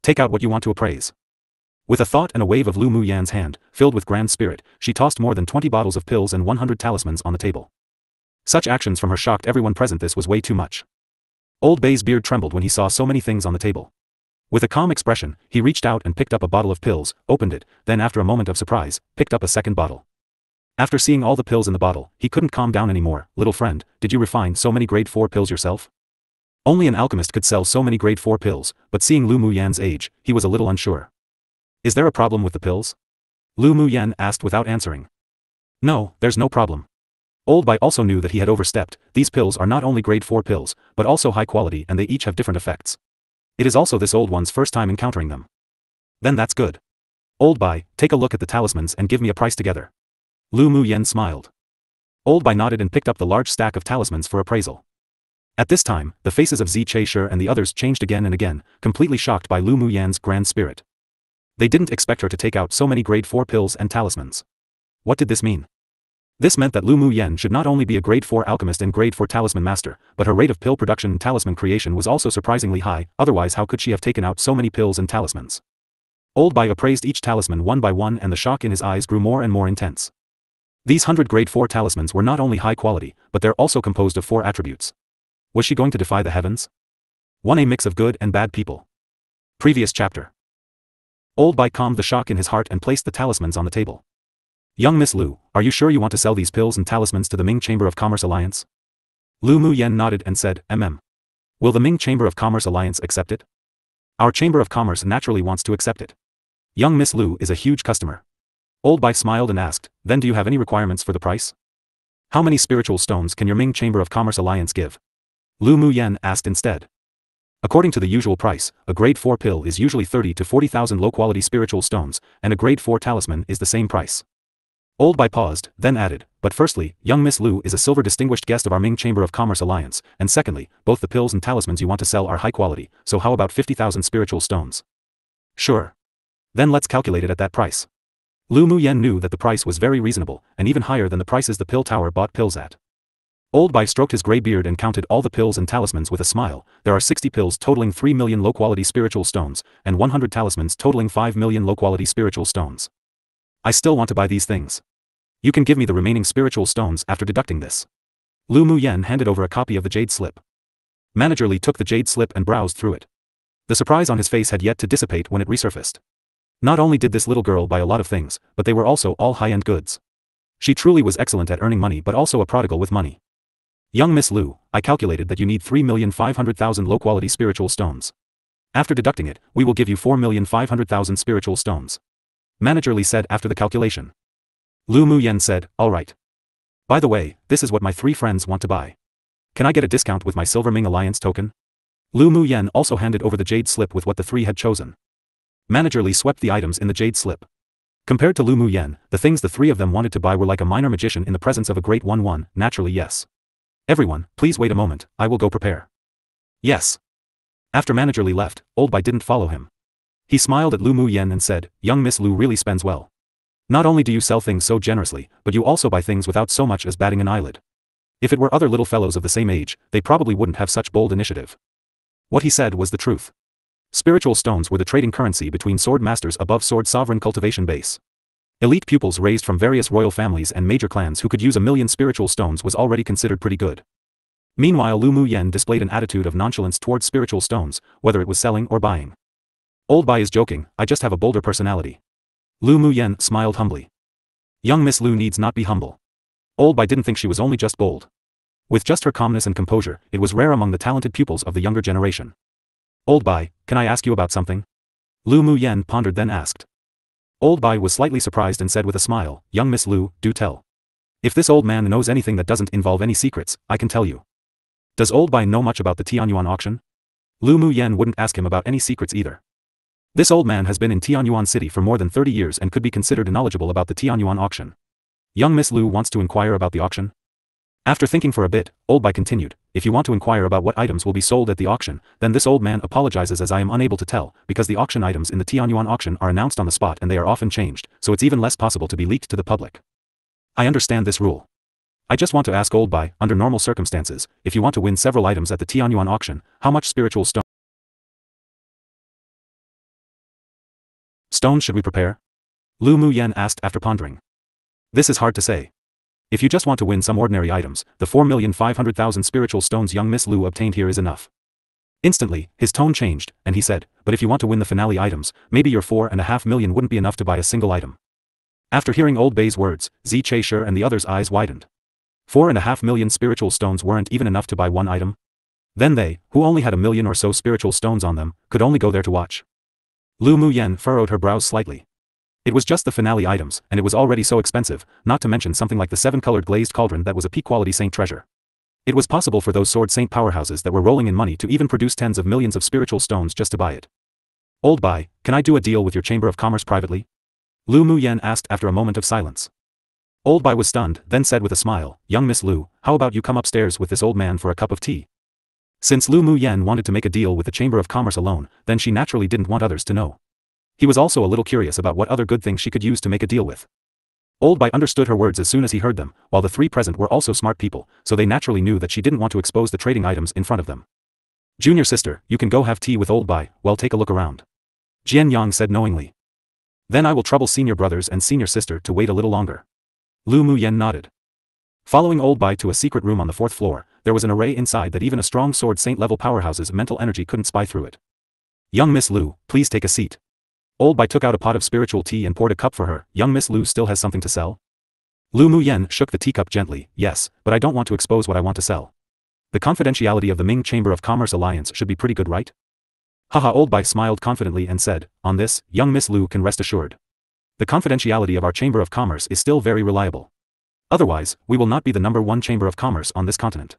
S1: Take out what you want to appraise." With a thought and a wave of Lu Muyen's hand, filled with grand spirit, she tossed more than 20 bottles of pills and 100 talismans on the table. Such actions from her shocked everyone present. This was way too much. Old Bai's beard trembled when he saw so many things on the table. With a calm expression, he reached out and picked up a bottle of pills, opened it, then after a moment of surprise, picked up a second bottle. After seeing all the pills in the bottle, he couldn't calm down anymore. "Little friend, did you refine so many grade 4 pills yourself?" Only an alchemist could sell so many grade 4 pills, but seeing Lu Muyen's age, he was a little unsure. "Is there a problem with the pills?" Lu Muyen asked without answering. "No, there's no problem." Old Bai also knew that he had overstepped. These pills are not only grade 4 pills, but also high quality, and they each have different effects. It is also this old one's first time encountering them. Then that's good. Old Bai, take a look at the talismans and give me a price together. Lu Mu Yen smiled. Old Bai nodded and picked up the large stack of talismans for appraisal. At this time, the faces of Zi Che-Shi and the others changed again and again, completely shocked by Lu Mu Yan's grand spirit. They didn't expect her to take out so many grade 4 pills and talismans. What did this mean? This meant that Lu Mu Yen should not only be a grade 4 alchemist and grade 4 talisman master, but her rate of pill production and talisman creation was also surprisingly high, otherwise how could she have taken out so many pills and talismans? Old Bai appraised each talisman one by one and the shock in his eyes grew more and more intense. These 100 grade 4 talismans were not only high quality, but they're also composed of 4 attributes. Was she going to defy the heavens? 1. A mix of good and bad people. Previous chapter. Old Bai calmed the shock in his heart and placed the talismans on the table. Young Miss Lu, are you sure you want to sell these pills and talismans to the Ming Chamber of Commerce Alliance? Lu Mu Yen nodded and said, Will the Ming Chamber of Commerce Alliance accept it? Our Chamber of Commerce naturally wants to accept it. Young Miss Lu is a huge customer. Old Bai smiled and asked, then do you have any requirements for the price? How many spiritual stones can your Ming Chamber of Commerce Alliance give? Lu Mu Yen asked instead. According to the usual price, a grade 4 pill is usually 30 to 40,000 low-quality spiritual stones, and a grade 4 talisman is the same price. Old Bai paused, then added, but firstly, young Miss Lu is a silver distinguished guest of our Ming Chamber of Commerce Alliance, and secondly, both the pills and talismans you want to sell are high quality, so how about 50,000 spiritual stones? Sure. Then let's calculate it at that price. Lu Mu Yen knew that the price was very reasonable, and even higher than the prices the pill tower bought pills at. Old Bai stroked his grey beard and counted all the pills and talismans with a smile. There are 60 pills totaling 3 million low-quality spiritual stones, and 100 talismans totaling 5 million low-quality spiritual stones. I still want to buy these things. You can give me the remaining spiritual stones after deducting this. Lu Mu Yen handed over a copy of the jade slip. Manager Li took the jade slip and browsed through it. The surprise on his face had yet to dissipate when it resurfaced. Not only did this little girl buy a lot of things, but they were also all high-end goods. She truly was excellent at earning money but also a prodigal with money. Young Miss Lu, I calculated that you need 3,500,000 low-quality spiritual stones. After deducting it, we will give you 4,500,000 spiritual stones. Manager Li said after the calculation. Lu Mu Yen said, all right. By the way, this is what my 3 friends want to buy. Can I get a discount with my Silver Ming Alliance token? Lu Mu Yen also handed over the jade slip with what the 3 had chosen. Manager Li swept the items in the jade slip. Compared to Lu Mu Yen, the things the 3 of them wanted to buy were like a minor magician in the presence of a great one. Naturally yes. Everyone, please wait a moment, I will go prepare. Yes. After Manager Li left, Old Bai didn't follow him. He smiled at Lu Mu Yen and said, young Miss Lu really spends well. Not only do you sell things so generously, but you also buy things without so much as batting an eyelid. If it were other little fellows of the same age, they probably wouldn't have such bold initiative. What he said was the truth. Spiritual stones were the trading currency between sword masters above sword sovereign cultivation base. Elite pupils raised from various royal families and major clans who could use 1,000,000 spiritual stones was already considered pretty good. Meanwhile Lu Mu Yen displayed an attitude of nonchalance towards spiritual stones, whether it was selling or buying. Old Bai is joking, I just have a bolder personality. Lu Mu Yen smiled humbly. Young Miss Lu needs not be humble. Old Bai didn't think she was only just bold. With just her calmness and composure, it was rare among the talented pupils of the younger generation. Old Bai, can I ask you about something? Lu Mu Yen pondered then asked. Old Bai was slightly surprised and said with a smile, young Miss Lu, do tell. If this old man knows anything that doesn't involve any secrets, I can tell you. Does Old Bai know much about the Tianyuan auction? Lu Mu Yen wouldn't ask him about any secrets either. This old man has been in Tianyuan City for more than 30 years and could be considered knowledgeable about the Tianyuan auction. Young Miss Lu wants to inquire about the auction? After thinking for a bit, Old Bai continued, if you want to inquire about what items will be sold at the auction, then this old man apologizes as I am unable to tell, because the auction items in the Tianyuan auction are announced on the spot and they are often changed, so it's even less possible to be leaked to the public. I understand this rule. I just want to ask Old Bai, under normal circumstances, if you want to win several items at the Tianyuan auction, how much spiritual stones should we prepare? Lu Mu Yen asked after pondering. This is hard to say. If you just want to win some ordinary items, the 4,500,000 spiritual stones young Miss Lu obtained here is enough. Instantly, his tone changed, and he said, but if you want to win the finale items, maybe your 4.5 million wouldn't be enough to buy a single item. After hearing Old Bai's words, Zi Che-Shi and the others' eyes widened. 4.5 million spiritual stones weren't even enough to buy one item? Then they, who only had 1 million or so spiritual stones on them, could only go there to watch. Lu Mu Yen furrowed her brows slightly. It was just the finale items, and it was already so expensive, not to mention something like the 7-colored glazed cauldron that was a peak-quality saint treasure. It was possible for those sword saint powerhouses that were rolling in money to even produce tens of millions of spiritual stones just to buy it. Old Bai, can I do a deal with your Chamber of Commerce privately? Lu Muyen asked after a moment of silence. Old Bai was stunned, then said with a smile, young Miss Lu, how about you come upstairs with this old man for a cup of tea? Since Lu Muyen wanted to make a deal with the Chamber of Commerce alone, then she naturally didn't want others to know. He was also a little curious about what other good things she could use to make a deal with. Old Bai understood her words as soon as he heard them, while the three present were also smart people, so they naturally knew that she didn't want to expose the trading items in front of them. Junior sister, you can go have tea with Old Bai, well take a look around. Jian Yang said knowingly. Then I will trouble senior brothers and senior sister to wait a little longer. Lu Muyen nodded. Following Old Bai to a secret room on the 4th floor, there was an array inside that even a strong sword saint-level powerhouse's mental energy couldn't spy through it. Young Miss Lu, please take a seat. Old Bai took out a pot of spiritual tea and poured a cup for her. Young Miss Lu still has something to sell? Lu Muyen shook the teacup gently. Yes, but I don't want to expose what I want to sell. The confidentiality of the Ming Chamber of Commerce Alliance should be pretty good, right? Haha. Old Bai smiled confidently and said, on this, young Miss Lu can rest assured. The confidentiality of our Chamber of Commerce is still very reliable. Otherwise, we will not be the #1 Chamber of Commerce on this continent.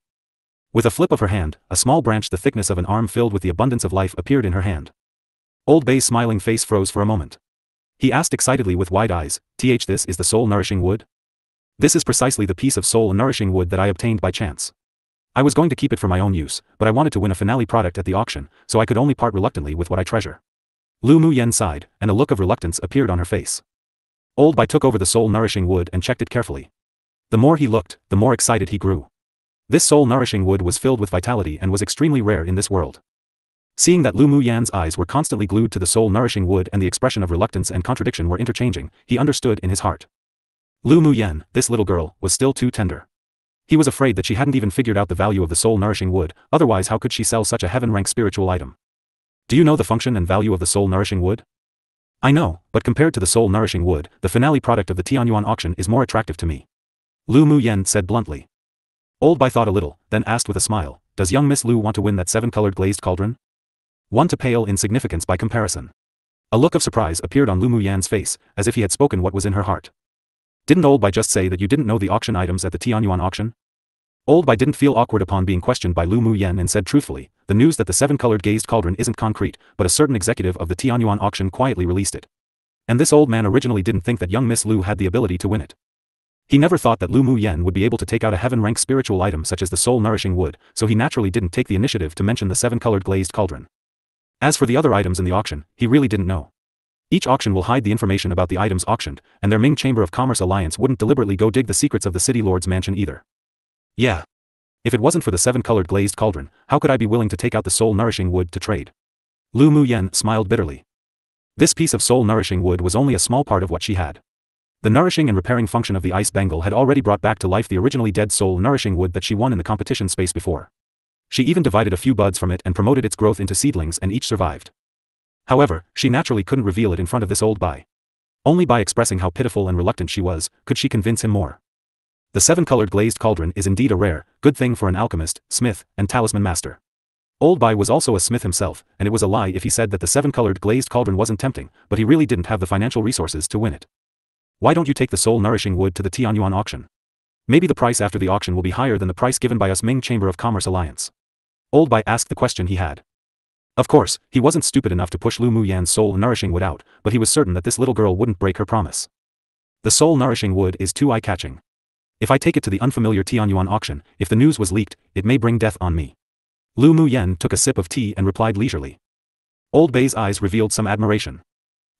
S1: With a flip of her hand, a small branch the thickness of an arm filled with the abundance of life appeared in her hand. Old Bai's smiling face froze for a moment. He asked excitedly with wide eyes, this is the soul-nourishing wood? This is precisely the piece of soul-nourishing wood that I obtained by chance. I was going to keep it for my own use, but I wanted to win a finale product at the auction, so I could only part reluctantly with what I treasure. Lu Muyen sighed, and a look of reluctance appeared on her face. Old Bai took over the soul-nourishing wood and checked it carefully. The more he looked, the more excited he grew. This soul-nourishing wood was filled with vitality and was extremely rare in this world. Seeing that Lu Muyen's eyes were constantly glued to the soul-nourishing wood and the expression of reluctance and contradiction were interchanging, he understood in his heart. Lu Muyen, this little girl, was still too tender. He was afraid that she hadn't even figured out the value of the soul-nourishing wood, otherwise how could she sell such a heaven-rank spiritual item? Do you know the function and value of the soul-nourishing wood? I know, but compared to the soul-nourishing wood, the finale product of the Tianyuan auction is more attractive to me. Lu Muyen said bluntly. Old Bai thought a little, then asked with a smile, does young Miss Lu want to win that 7-colored glazed cauldron? One to pale in significance by comparison. A look of surprise appeared on Lu Muyen's face, as if he had spoken what was in her heart. Didn't Old Bai just say that you didn't know the auction items at the Tianyuan auction? Old Bai didn't feel awkward upon being questioned by Lu Muyen and said truthfully, the news that the 7-colored glazed cauldron isn't concrete, but a certain executive of the Tianyuan auction quietly released it. And this old man originally didn't think that young Miss Lu had the ability to win it. He never thought that Lu Muyen would be able to take out a heaven-rank spiritual item such as the soul-nourishing wood, so he naturally didn't take the initiative to mention the 7-colored glazed cauldron. As for the other items in the auction, he really didn't know. Each auction will hide the information about the items auctioned, and their Ming Chamber of Commerce Alliance wouldn't deliberately go dig the secrets of the city lord's mansion either. Yeah. If it wasn't for the 7-colored glazed cauldron, how could I be willing to take out the soul-nourishing wood to trade? Lu Muyen smiled bitterly. This piece of soul-nourishing wood was only a small part of what she had. The nourishing and repairing function of the ice bangle had already brought back to life the originally dead soul-nourishing wood that she won in the competition space before. She even divided a few buds from it and promoted its growth into seedlings and each survived. However, she naturally couldn't reveal it in front of this old Bai. Only by expressing how pitiful and reluctant she was, could she convince him more. The 7-colored glazed cauldron is indeed a rare, good thing for an alchemist, smith, and talisman master. Old Bai was also a smith himself, and it was a lie if he said that the 7-colored glazed cauldron wasn't tempting, but he really didn't have the financial resources to win it. Why don't you take the soul-nourishing wood to the Tianyuan auction? Maybe the price after the auction will be higher than the price given by us Ming Chamber of Commerce Alliance. Old Bai asked the question he had. Of course, he wasn't stupid enough to push Lu Muyen's soul-nourishing wood out, but he was certain that this little girl wouldn't break her promise. The soul-nourishing wood is too eye-catching. If I take it to the unfamiliar Tianyuan auction, if the news was leaked, it may bring death on me. Lu Muyen took a sip of tea and replied leisurely. Old Bai's eyes revealed some admiration.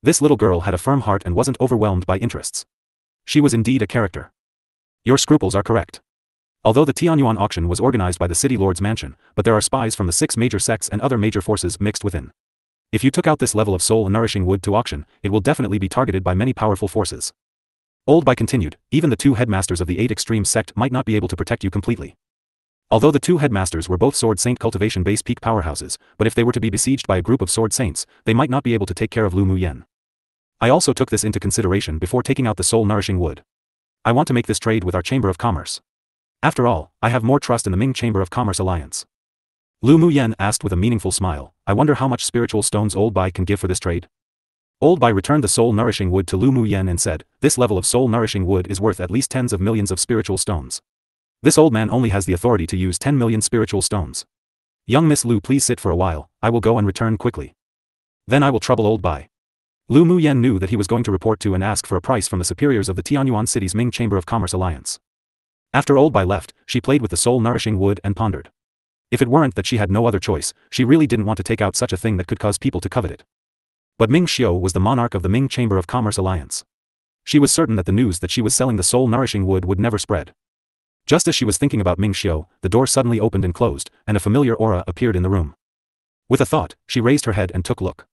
S1: This little girl had a firm heart and wasn't overwhelmed by interests. She was indeed a character. Your scruples are correct. Although the Tianyuan auction was organized by the city lord's mansion, but there are spies from the 6 major sects and other major forces mixed within. If you took out this level of soul-nourishing wood to auction, it will definitely be targeted by many powerful forces. Old Bai continued, even the 2 headmasters of the 8 extreme sect might not be able to protect you completely. Although the 2 headmasters were both Sword Saint Cultivation base peak powerhouses, but if they were to be besieged by a group of Sword Saints, they might not be able to take care of Lu Muyen. I also took this into consideration before taking out the soul-nourishing wood. I want to make this trade with our Chamber of Commerce. After all, I have more trust in the Ming Chamber of Commerce Alliance. Lu Muyen asked with a meaningful smile, I wonder how much spiritual stones Old Bai can give for this trade? Old Bai returned the soul-nourishing wood to Lu Muyen and said, this level of soul-nourishing wood is worth at least tens of millions of spiritual stones. This old man only has the authority to use 10 million spiritual stones. Young Miss Lu, please sit for a while, I will go and return quickly. Then I will trouble old Bai. Lu Muyen knew that he was going to report to and ask for a price from the superiors of the Tianyuan City's Ming Chamber of Commerce Alliance. After old Bai left, she played with the soul-nourishing wood and pondered. If it weren't that she had no other choice, she really didn't want to take out such a thing that could cause people to covet it. But Ming Xiu was the monarch of the Ming Chamber of Commerce Alliance. She was certain that the news that she was selling the soul-nourishing wood would never spread. Just as she was thinking about Ming Xiu, the door suddenly opened and closed, and a familiar aura appeared in the room. With a thought, she raised her head and took a look.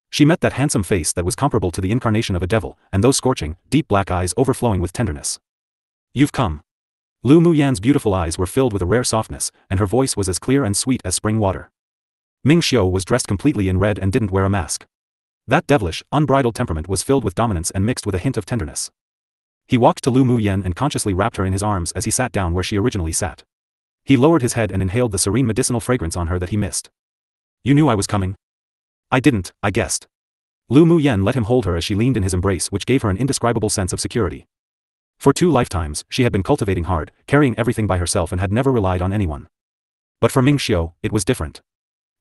S1: She met that handsome face that was comparable to the incarnation of a devil, and those scorching, deep black eyes overflowing with tenderness. You've come. Lu Muyan's beautiful eyes were filled with a rare softness, and her voice was as clear and sweet as spring water. Ming Xiu was dressed completely in red and didn't wear a mask. That devilish, unbridled temperament was filled with dominance and mixed with a hint of tenderness. He walked to Lu Muyan and consciously wrapped her in his arms as he sat down where she originally sat. He lowered his head and inhaled the serene medicinal fragrance on her that he missed. You knew I was coming? I didn't, I guessed. Lu Muyan let him hold her as she leaned in his embrace, which gave her an indescribable sense of security. For 2 lifetimes, she had been cultivating hard, carrying everything by herself and had never relied on anyone. But for Ming Xiu, it was different.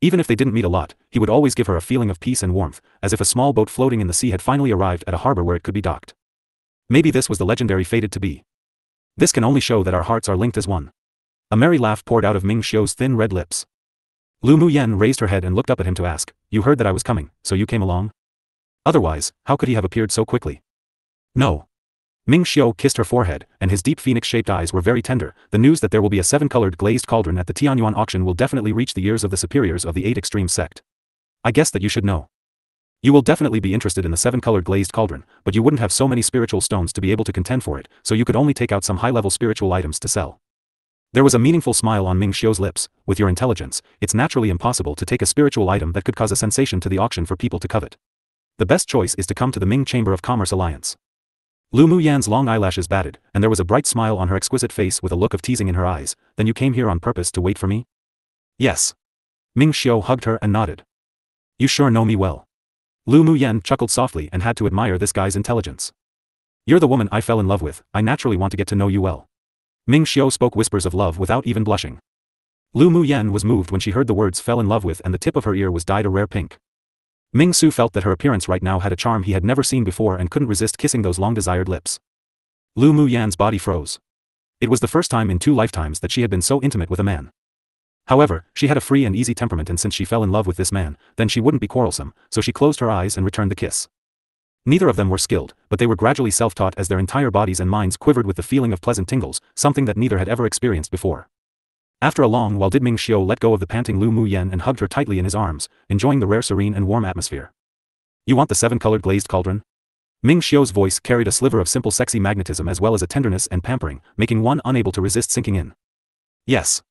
S1: Even if they didn't meet a lot, he would always give her a feeling of peace and warmth, as if a small boat floating in the sea had finally arrived at a harbor where it could be docked. Maybe this was the legendary fated to be. This can only show that our hearts are linked as one. A merry laugh poured out of Ming Xiu's thin red lips. Lu Muyan raised her head and looked up at him to ask, you heard that I was coming, so you came along? Otherwise, how could he have appeared so quickly? No. Ming Xiu kissed her forehead, and his deep phoenix-shaped eyes were very tender. The news that there will be a 7-colored glazed cauldron at the Tianyuan auction will definitely reach the ears of the superiors of the 8 extreme sect. I guess that you should know. You will definitely be interested in the 7-colored glazed cauldron, but you wouldn't have so many spiritual stones to be able to contend for it, so you could only take out some high-level spiritual items to sell. There was a meaningful smile on Ming Xiu's lips. With your intelligence, it's naturally impossible to take a spiritual item that could cause a sensation to the auction for people to covet. The best choice is to come to the Ming Chamber of Commerce Alliance. Lu Muyan's long eyelashes batted, and there was a bright smile on her exquisite face with a look of teasing in her eyes. Then you came here on purpose to wait for me? Yes. Ming Xiu hugged her and nodded. You sure know me well. Lu Muyan chuckled softly and had to admire this guy's intelligence. You're the woman I fell in love with. I naturally want to get to know you well. Ming Xiu spoke whispers of love without even blushing. Lu Muyan was moved when she heard the words fell in love with, and the tip of her ear was dyed a rare pink. Ming Su felt that her appearance right now had a charm he had never seen before and couldn't resist kissing those long-desired lips. Lu Muyan's body froze. It was the first time in 2 lifetimes that she had been so intimate with a man. However, she had a free and easy temperament, and since she fell in love with this man, then she wouldn't be quarrelsome, so she closed her eyes and returned the kiss. Neither of them were skilled, but they were gradually self-taught as their entire bodies and minds quivered with the feeling of pleasant tingles, something that neither had ever experienced before. After a long while did Ming Xiu let go of the panting Lu Muyan and hugged her tightly in his arms, enjoying the rare serene and warm atmosphere. You want the 7-colored glazed cauldron? Ming Xiu's voice carried a sliver of simple sexy magnetism as well as a tenderness and pampering, making one unable to resist sinking in. Yes.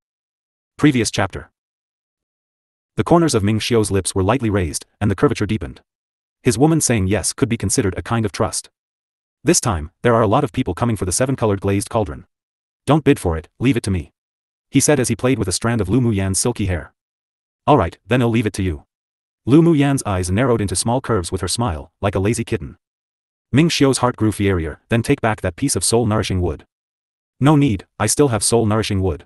S1: Previous chapter. The corners of Ming Xiu's lips were lightly raised, and the curvature deepened. His woman saying yes could be considered a kind of trust. This time, there are a lot of people coming for the 7-colored glazed cauldron. Don't bid for it, leave it to me. He said as he played with a strand of Lu Muyan's silky hair. Alright, then I'll leave it to you. Lu Muyan's eyes narrowed into small curves with her smile, like a lazy kitten. Ming Xiu's heart grew fierier. Then take back that piece of soul-nourishing wood. No need, I still have soul-nourishing wood.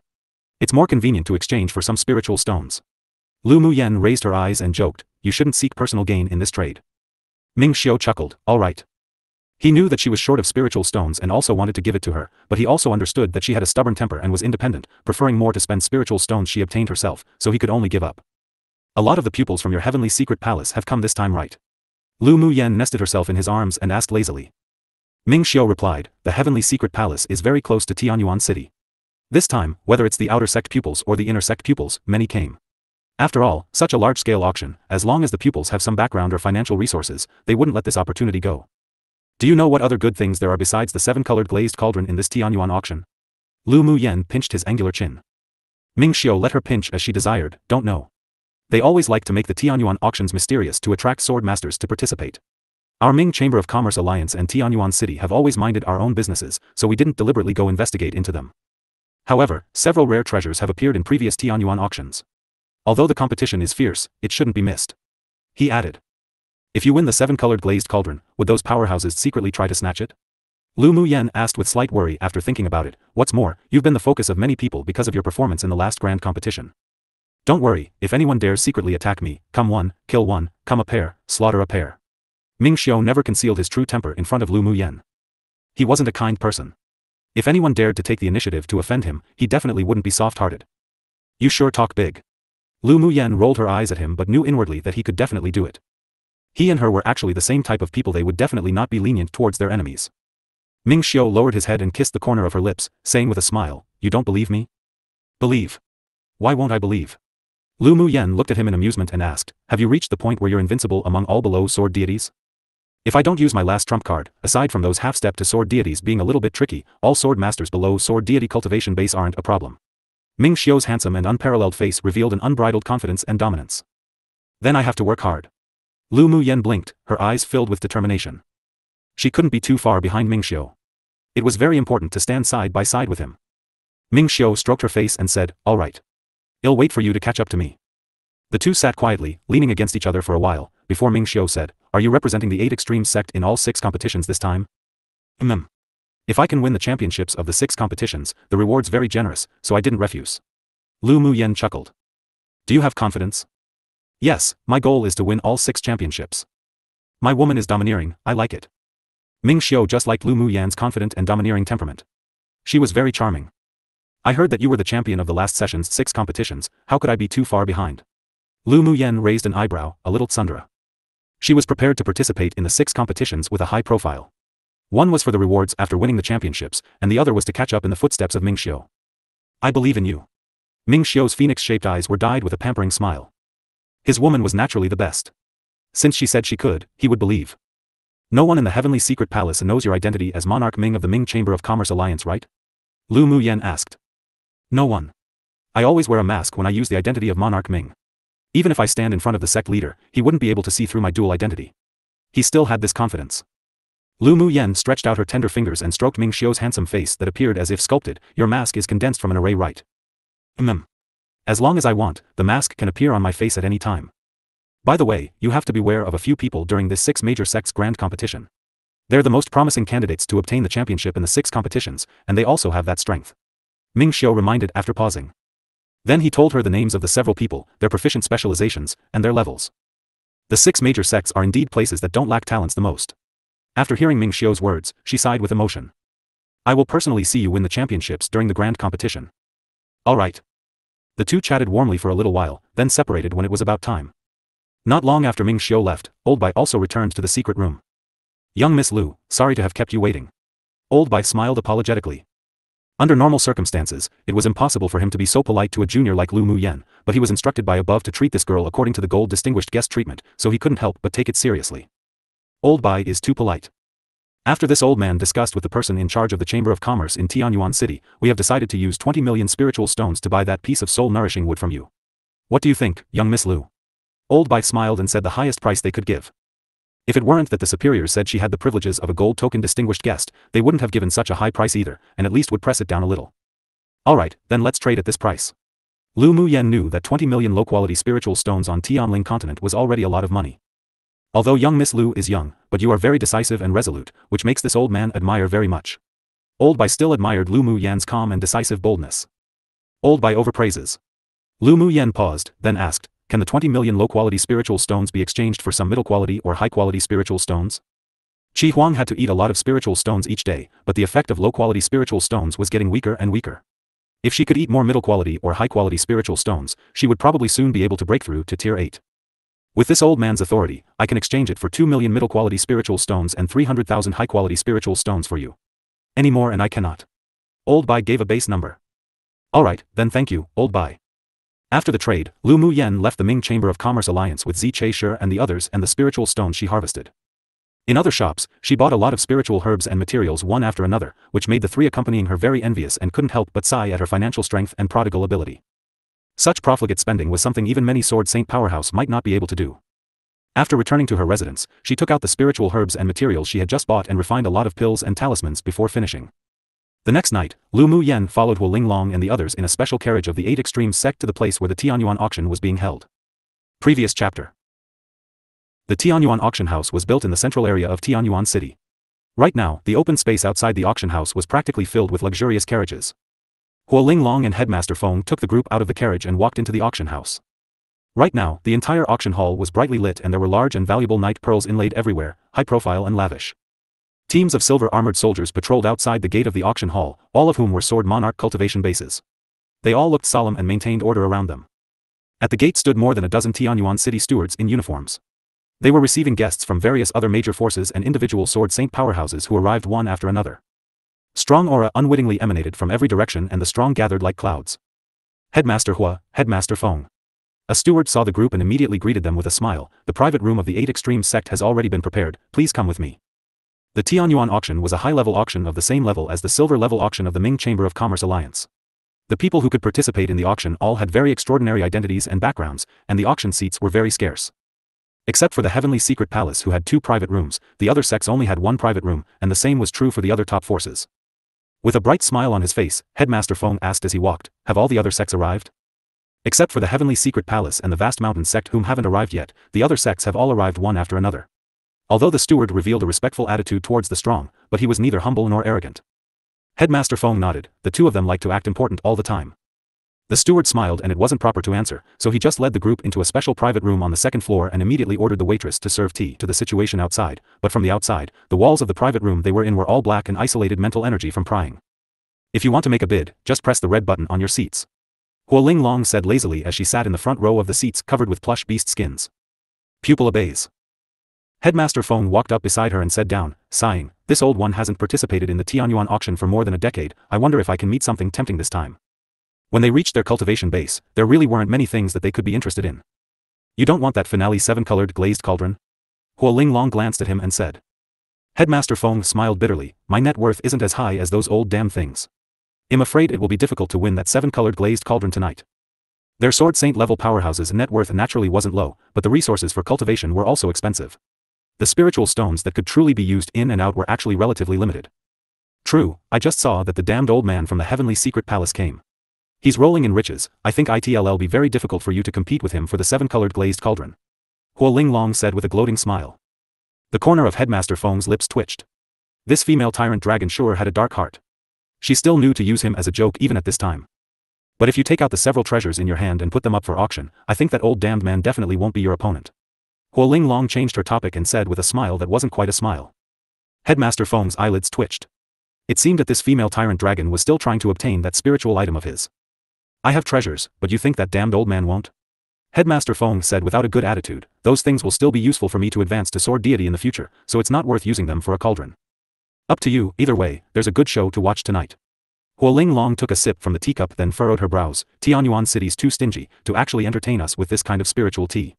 S1: It's more convenient to exchange for some spiritual stones. Lu Muyan raised her eyes and joked, you shouldn't seek personal gain in this trade. Ming Xiu chuckled, alright. He knew that she was short of spiritual stones and also wanted to give it to her, but he also understood that she had a stubborn temper and was independent, preferring more to spend spiritual stones she obtained herself, so he could only give up. A lot of the pupils from your heavenly secret palace have come this time, right? Lu Muyan nested herself in his arms and asked lazily. Ming Xiu replied, the heavenly secret palace is very close to Tianyuan City. This time, whether it's the outer sect pupils or the inner sect pupils, many came. After all, such a large-scale auction, as long as the pupils have some background or financial resources, they wouldn't let this opportunity go. Do you know what other good things there are besides the 7-colored glazed cauldron in this Tianyuan auction? Lu Muyan pinched his angular chin. Ming Xiu let her pinch as she desired, don't know. They always like to make the Tianyuan auctions mysterious to attract sword masters to participate. Our Ming Chamber of Commerce Alliance and Tianyuan City have always minded our own businesses, so we didn't deliberately go investigate into them. However, several rare treasures have appeared in previous Tianyuan auctions. Although the competition is fierce, it shouldn't be missed. He added. If you win the 7-colored glazed cauldron, would those powerhouses secretly try to snatch it? Lu Muyan asked with slight worry after thinking about it. What's more, you've been the focus of many people because of your performance in the last grand competition. Don't worry, if anyone dares secretly attack me, come one, kill one, come a pair, slaughter a pair. Ming Xiu never concealed his true temper in front of Lu Muyen. He wasn't a kind person. If anyone dared to take the initiative to offend him, he definitely wouldn't be soft-hearted. You sure talk big. Lu Muyen rolled her eyes at him but knew inwardly that he could definitely do it. He and her were actually the same type of people. They would definitely not be lenient towards their enemies. Ming Xiu lowered his head and kissed the corner of her lips, saying with a smile, "You don't believe me?" "Believe? Why won't I believe?" Lu Muyen looked at him in amusement and asked, "Have you reached the point where you're invincible among all below sword deities?" "If I don't use my last trump card, aside from those half-step to sword deities being a little bit tricky, all sword masters below sword deity cultivation base aren't a problem." Ming Xiu's handsome and unparalleled face revealed an unbridled confidence and dominance. "Then I have to work hard." Lu Muyen blinked, her eyes filled with determination. She couldn't be too far behind Ming Xiu. It was very important to stand side by side with him. Ming Xiu stroked her face and said, "All right. I'll wait for you to catch up to me." The two sat quietly, leaning against each other for a while, before Ming Xiu said, "Are you representing the 8 Extremes sect in all 6 competitions this time?" If I can win the championships of the 6 competitions, the reward's very generous, so I didn't refuse." Lu Muyen chuckled. "Do you have confidence?" "Yes, my goal is to win all 6 championships. My woman is domineering, I like it." Ming Xiu just liked Lu Muyen's confident and domineering temperament. She was very charming. "I heard that you were the champion of the last session's 6 competitions, how could I be too far behind?" Lu Muyen raised an eyebrow, a little tsundere. She was prepared to participate in the 6 competitions with a high profile. One was for the rewards after winning the championships, and the other was to catch up in the footsteps of Ming Xiu. "I believe in you." Ming Xiu's phoenix-shaped eyes were dyed with a pampering smile. His woman was naturally the best. Since she said she could, he would believe. "No one in the Heavenly Secret Palace knows your identity as Monarch Ming of the Ming Chamber of Commerce Alliance, right?" Lu Muyen asked. "No one. I always wear a mask when I use the identity of Monarch Ming. Even if I stand in front of the sect leader, he wouldn't be able to see through my dual identity." He still had this confidence. Lu Muyen stretched out her tender fingers and stroked Ming Xiu's handsome face that appeared as if sculpted. "Your mask is condensed from an array, right?" As long as I want, the mask can appear on my face at any time. By the way, you have to beware of a few people during this 6 major sects grand competition. They're the most promising candidates to obtain the championship in the 6 competitions, and they also have that strength." Ming Xiu reminded after pausing. Then he told her the names of the several people, their proficient specializations, and their levels. The 6 major sects are indeed places that don't lack talents the most. After hearing Ming Xiu's words, she sighed with emotion. "I will personally see you win the championships during the grand competition." "All right." The two chatted warmly for a little while, then separated when it was about time. Not long after Ming Xiu left, Old Bai also returned to the secret room. "Young Miss Lu, sorry to have kept you waiting." Old Bai smiled apologetically. Under normal circumstances, it was impossible for him to be so polite to a junior like Lu Muyen, but he was instructed by above to treat this girl according to the gold distinguished guest treatment, so he couldn't help but take it seriously. Old Bai is too polite. After this old man discussed with the person in charge of the Chamber of Commerce in Tianyuan City, we have decided to use 20 million spiritual stones to buy that piece of soul-nourishing wood from you. What do you think, young Miss Lu? Old Bai smiled and said the highest price they could give. If it weren't that the superiors said she had the privileges of a gold token distinguished guest, they wouldn't have given such a high price either, and at least would press it down a little. Alright, then let's trade at this price. Lu Muyen knew that 20 million low-quality spiritual stones on Tianling continent was already a lot of money. Although young Miss Lu is young, but you are very decisive and resolute, which makes this old man admire very much. Old Bai still admired Lu Muyen's calm and decisive boldness. Old Bai overpraises. Lu Muyen paused, then asked, "Can the 20 million low-quality spiritual stones be exchanged for some middle-quality or high-quality spiritual stones?" Qi Huang had to eat a lot of spiritual stones each day, but the effect of low-quality spiritual stones was getting weaker and weaker. If she could eat more middle-quality or high-quality spiritual stones, she would probably soon be able to break through to Tier 8. With this old man's authority, I can exchange it for 2 million middle-quality spiritual stones and 300,000 high-quality spiritual stones for you. Any more and I cannot. Old Bai gave a base number. Alright, then thank you, Old Bai. After the trade, Lu Muyen left the Ming Chamber of Commerce Alliance with Zi Che-Shi and the others and the spiritual stones she harvested. In other shops, she bought a lot of spiritual herbs and materials one after another, which made the three accompanying her very envious and couldn't help but sigh at her financial strength and prodigal ability. Such profligate spending was something even many Sword Saint powerhouse might not be able to do. After returning to her residence, she took out the spiritual herbs and materials she had just bought and refined a lot of pills and talismans before finishing. The next night, Lu Muyen followed Wu Linglong and the others in a special carriage of the 8 Extremes sect to the place where the Tianyuan auction was being held. Previous chapter. The Tianyuan auction house was built in the central area of Tianyuan City. Right now, the open space outside the auction house was practically filled with luxurious carriages. Huo Linglong and Headmaster Feng took the group out of the carriage and walked into the auction house. Right now, the entire auction hall was brightly lit and there were large and valuable night pearls inlaid everywhere, high profile and lavish. Teams of silver-armored soldiers patrolled outside the gate of the auction hall, all of whom were Sword Monarch cultivation bases. They all looked solemn and maintained order around them. At the gate stood more than a dozen Tianyuan city stewards in uniforms. They were receiving guests from various other major forces and individual Sword Saint powerhouses who arrived one after another. Strong aura unwittingly emanated from every direction and the strong gathered like clouds. Headmaster Hua, Headmaster Feng. A steward saw the group and immediately greeted them with a smile. The private room of the 8 Extremes sect has already been prepared, please come with me. The Tianyuan auction was a high-level auction of the same level as the silver-level auction of the Ming Chamber of Commerce Alliance. The people who could participate in the auction all had very extraordinary identities and backgrounds, and the auction seats were very scarce. Except for the Heavenly Secret Palace who had 2 private rooms, the other sects only had 1 private room, and the same was true for the other top forces. With a bright smile on his face, Headmaster Feng asked as he walked, have all the other sects arrived? Except for the Heavenly Secret Palace and the Vast Mountain sect whom haven't arrived yet, the other sects have all arrived one after another. Although the steward revealed a respectful attitude towards the strong, but he was neither humble nor arrogant. Headmaster Feng nodded, the two of them liked to act important all the time. The steward smiled and it wasn't proper to answer, so he just led the group into a special private room on the 2nd floor and immediately ordered the waitress to serve tea to the situation outside, but from the outside, the walls of the private room they were in were all black and isolated mental energy from prying. If you want to make a bid, just press the red button on your seats. Huo Linglong said lazily as she sat in the front row of the seats covered with plush beast skins. Pupil obeys. Headmaster Feng walked up beside her and said down, sighing, this old one hasn't participated in the Tianyuan auction for more than a decade, I wonder if I can meet something tempting this time. When they reached their cultivation base, there really weren't many things that they could be interested in. You don't want that finale 7-colored glazed cauldron? Huo Linglong glanced at him and said. Headmaster Feng smiled bitterly, my net worth isn't as high as those old damn things. I'm afraid it will be difficult to win that 7-colored glazed cauldron tonight. Their Sword Saint level powerhouses' net worth naturally wasn't low, but the resources for cultivation were also expensive. The spiritual stones that could truly be used in and out were actually relatively limited. True, I just saw that the damned old man from the Heavenly Secret Palace came. He's rolling in riches, I think it'll be very difficult for you to compete with him for the 7-colored glazed cauldron. Huo Linglong said with a gloating smile. The corner of Headmaster Feng's lips twitched. This female tyrant dragon sure had a dark heart. She still knew to use him as a joke even at this time. But if you take out the several treasures in your hand and put them up for auction, I think that old damned man definitely won't be your opponent. Huo Linglong changed her topic and said with a smile that wasn't quite a smile. Headmaster Feng's eyelids twitched. It seemed that this female tyrant dragon was still trying to obtain that spiritual item of his. I have treasures, but you think that damned old man won't? Headmaster Feng said without a good attitude, those things will still be useful for me to advance to sword deity in the future, so it's not worth using them for a cauldron. Up to you, either way, there's a good show to watch tonight. Huo Linglong took a sip from the teacup then furrowed her brows, Tianyuan city's too stingy to actually entertain us with this kind of spiritual tea.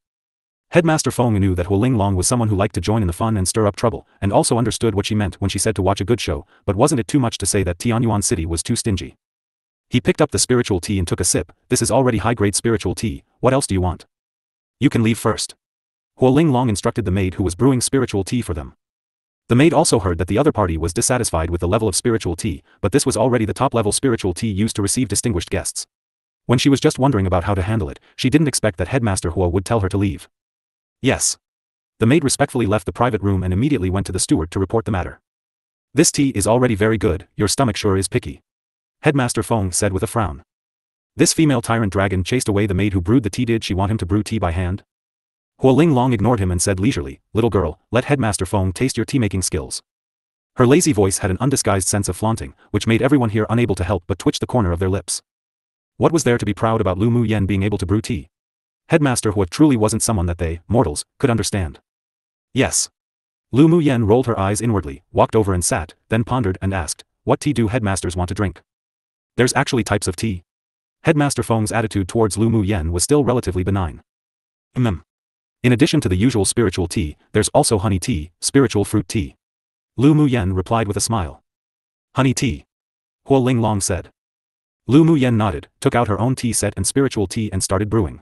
S1: Headmaster Feng knew that Huo Linglong was someone who liked to join in the fun and stir up trouble, and also understood what she meant when she said to watch a good show, but wasn't it too much to say that Tianyuan city was too stingy? He picked up the spiritual tea and took a sip, this is already high-grade spiritual tea, what else do you want? You can leave first. Huo Linglong instructed the maid who was brewing spiritual tea for them. The maid also heard that the other party was dissatisfied with the level of spiritual tea, but this was already the top-level spiritual tea used to receive distinguished guests. When she was just wondering about how to handle it, she didn't expect that Headmaster Huo would tell her to leave. Yes. The maid respectfully left the private room and immediately went to the steward to report the matter. This tea is already very good, your stomach sure is picky. Headmaster Feng said with a frown. This female tyrant dragon chased away the maid who brewed the tea. Did she want him to brew tea by hand? Huo Linglong ignored him and said leisurely, little girl, let Headmaster Feng taste your tea-making skills. Her lazy voice had an undisguised sense of flaunting, which made everyone here unable to help but twitch the corner of their lips. What was there to be proud about Lu Mu Yen being able to brew tea? Headmaster Huo truly wasn't someone that they, mortals, could understand. Yes. Lu Mu Yen rolled her eyes inwardly, walked over and sat, then pondered and asked, what tea do headmasters want to drink? There's actually types of tea. Headmaster Feng's attitude towards Lu Mu Yen was still relatively benign. In addition to the usual spiritual tea, there's also honey tea, spiritual fruit tea. Lu Mu Yen replied with a smile. Honey tea. Huo Linglong said. Lu Mu Yen nodded, took out her own tea set and spiritual tea and started brewing.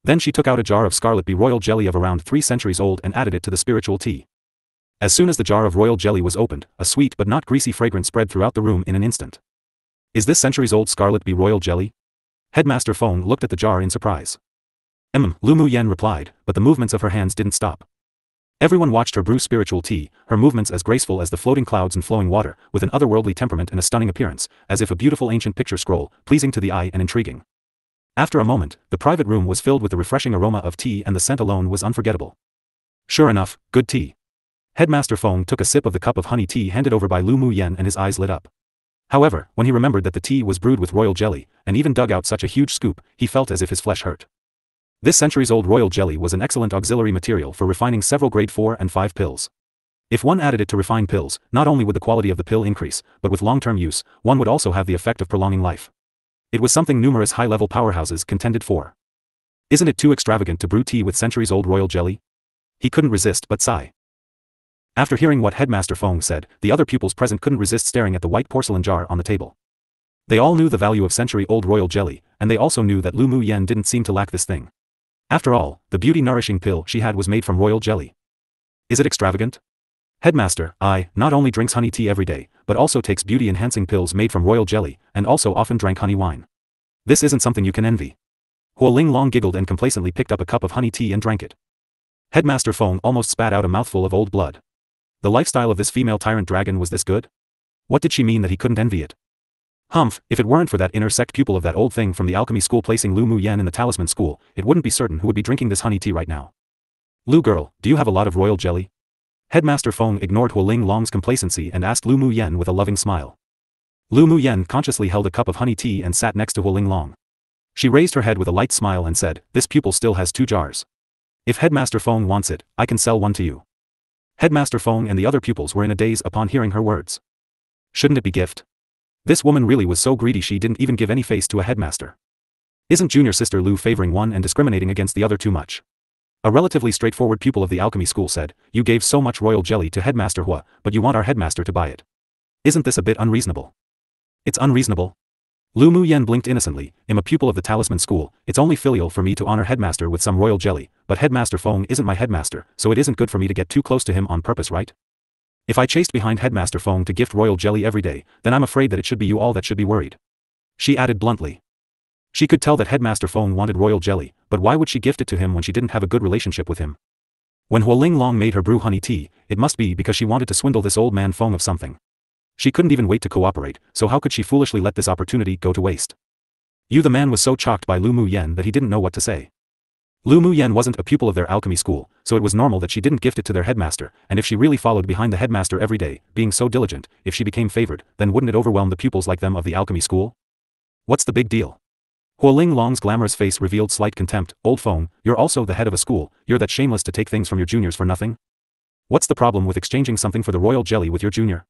S1: Then she took out a jar of Scarlet Bee royal jelly of around 3 centuries old and added it to the spiritual tea. As soon as the jar of royal jelly was opened, a sweet but not greasy fragrance spread throughout the room in an instant. Is this centuries-old Scarlet Bee royal jelly? Headmaster Feng looked at the jar in surprise. Lu Mu Yen replied, but the movements of her hands didn't stop. Everyone watched her brew spiritual tea, her movements as graceful as the floating clouds and flowing water, with an otherworldly temperament and a stunning appearance, as if a beautiful ancient picture scroll, pleasing to the eye and intriguing. After a moment, the private room was filled with the refreshing aroma of tea, and the scent alone was unforgettable. Sure enough, good tea. Headmaster Feng took a sip of the cup of honey tea handed over by Lu Mu Yen, and his eyes lit up. However, when he remembered that the tea was brewed with royal jelly, and even dug out such a huge scoop, he felt as if his flesh hurt. This centuries-old royal jelly was an excellent auxiliary material for refining several grade 4 and 5 pills. If one added it to refined pills, not only would the quality of the pill increase, but with long-term use, one would also have the effect of prolonging life. It was something numerous high-level powerhouses contended for. Isn't it too extravagant to brew tea with centuries-old royal jelly? He couldn't resist but sigh. After hearing what Headmaster Feng said, the other pupils present couldn't resist staring at the white porcelain jar on the table. They all knew the value of century-old royal jelly, and they also knew that Lu Mu Yen didn't seem to lack this thing. After all, the beauty-nourishing pill she had was made from royal jelly. Is it extravagant? Headmaster, not only drinks honey tea every day, but also takes beauty-enhancing pills made from royal jelly, and also often drank honey wine. This isn't something you can envy. Huo Linglong giggled and complacently picked up a cup of honey tea and drank it. Headmaster Feng almost spat out a mouthful of old blood. The lifestyle of this female tyrant dragon was this good? What did she mean that he couldn't envy it? Humph, if it weren't for that inner sect pupil of that old thing from the alchemy school placing Lu Mu Yen in the talisman school, it wouldn't be certain who would be drinking this honey tea right now. Lu girl, do you have a lot of royal jelly? Headmaster Feng ignored Huo Linglong's complacency and asked Lu Mu Yen with a loving smile. Lu Mu Yen consciously held a cup of honey tea and sat next to Huo Linglong. She raised her head with a light smile and said, this pupil still has 2 jars. If Headmaster Feng wants it, I can sell one to you. Headmaster Feng and the other pupils were in a daze upon hearing her words. Shouldn't it be gift? This woman really was so greedy she didn't even give any face to a headmaster. Isn't junior sister Lu favoring one and discriminating against the other too much? A relatively straightforward pupil of the alchemy school said, you gave so much royal jelly to Headmaster Hua, but you want our headmaster to buy it. Isn't this a bit unreasonable? It's unreasonable. Lu Mu Yen blinked innocently, I'm a pupil of the talisman school, it's only filial for me to honor headmaster with some royal jelly, but Headmaster Feng isn't my headmaster, so it isn't good for me to get too close to him on purpose, right? If I chased behind Headmaster Feng to gift royal jelly every day, then I'm afraid that it should be you all that should be worried. She added bluntly. She could tell that Headmaster Feng wanted royal jelly, but why would she gift it to him when she didn't have a good relationship with him? When Huo Linglong made her brew honey tea, it must be because she wanted to swindle this old man Feng of something. She couldn't even wait to cooperate, so how could she foolishly let this opportunity go to waste? The man was so shocked by Lu Mu Yen that he didn't know what to say. Lu Mu Yen wasn't a pupil of their alchemy school, so it was normal that she didn't gift it to their headmaster, and if she really followed behind the headmaster every day, being so diligent, if she became favored, then wouldn't it overwhelm the pupils like them of the alchemy school? What's the big deal? Huo Linglong's glamorous face revealed slight contempt. Old Feng, you're also the head of a school, you're that shameless to take things from your juniors for nothing? What's the problem with exchanging something for the royal jelly with your junior?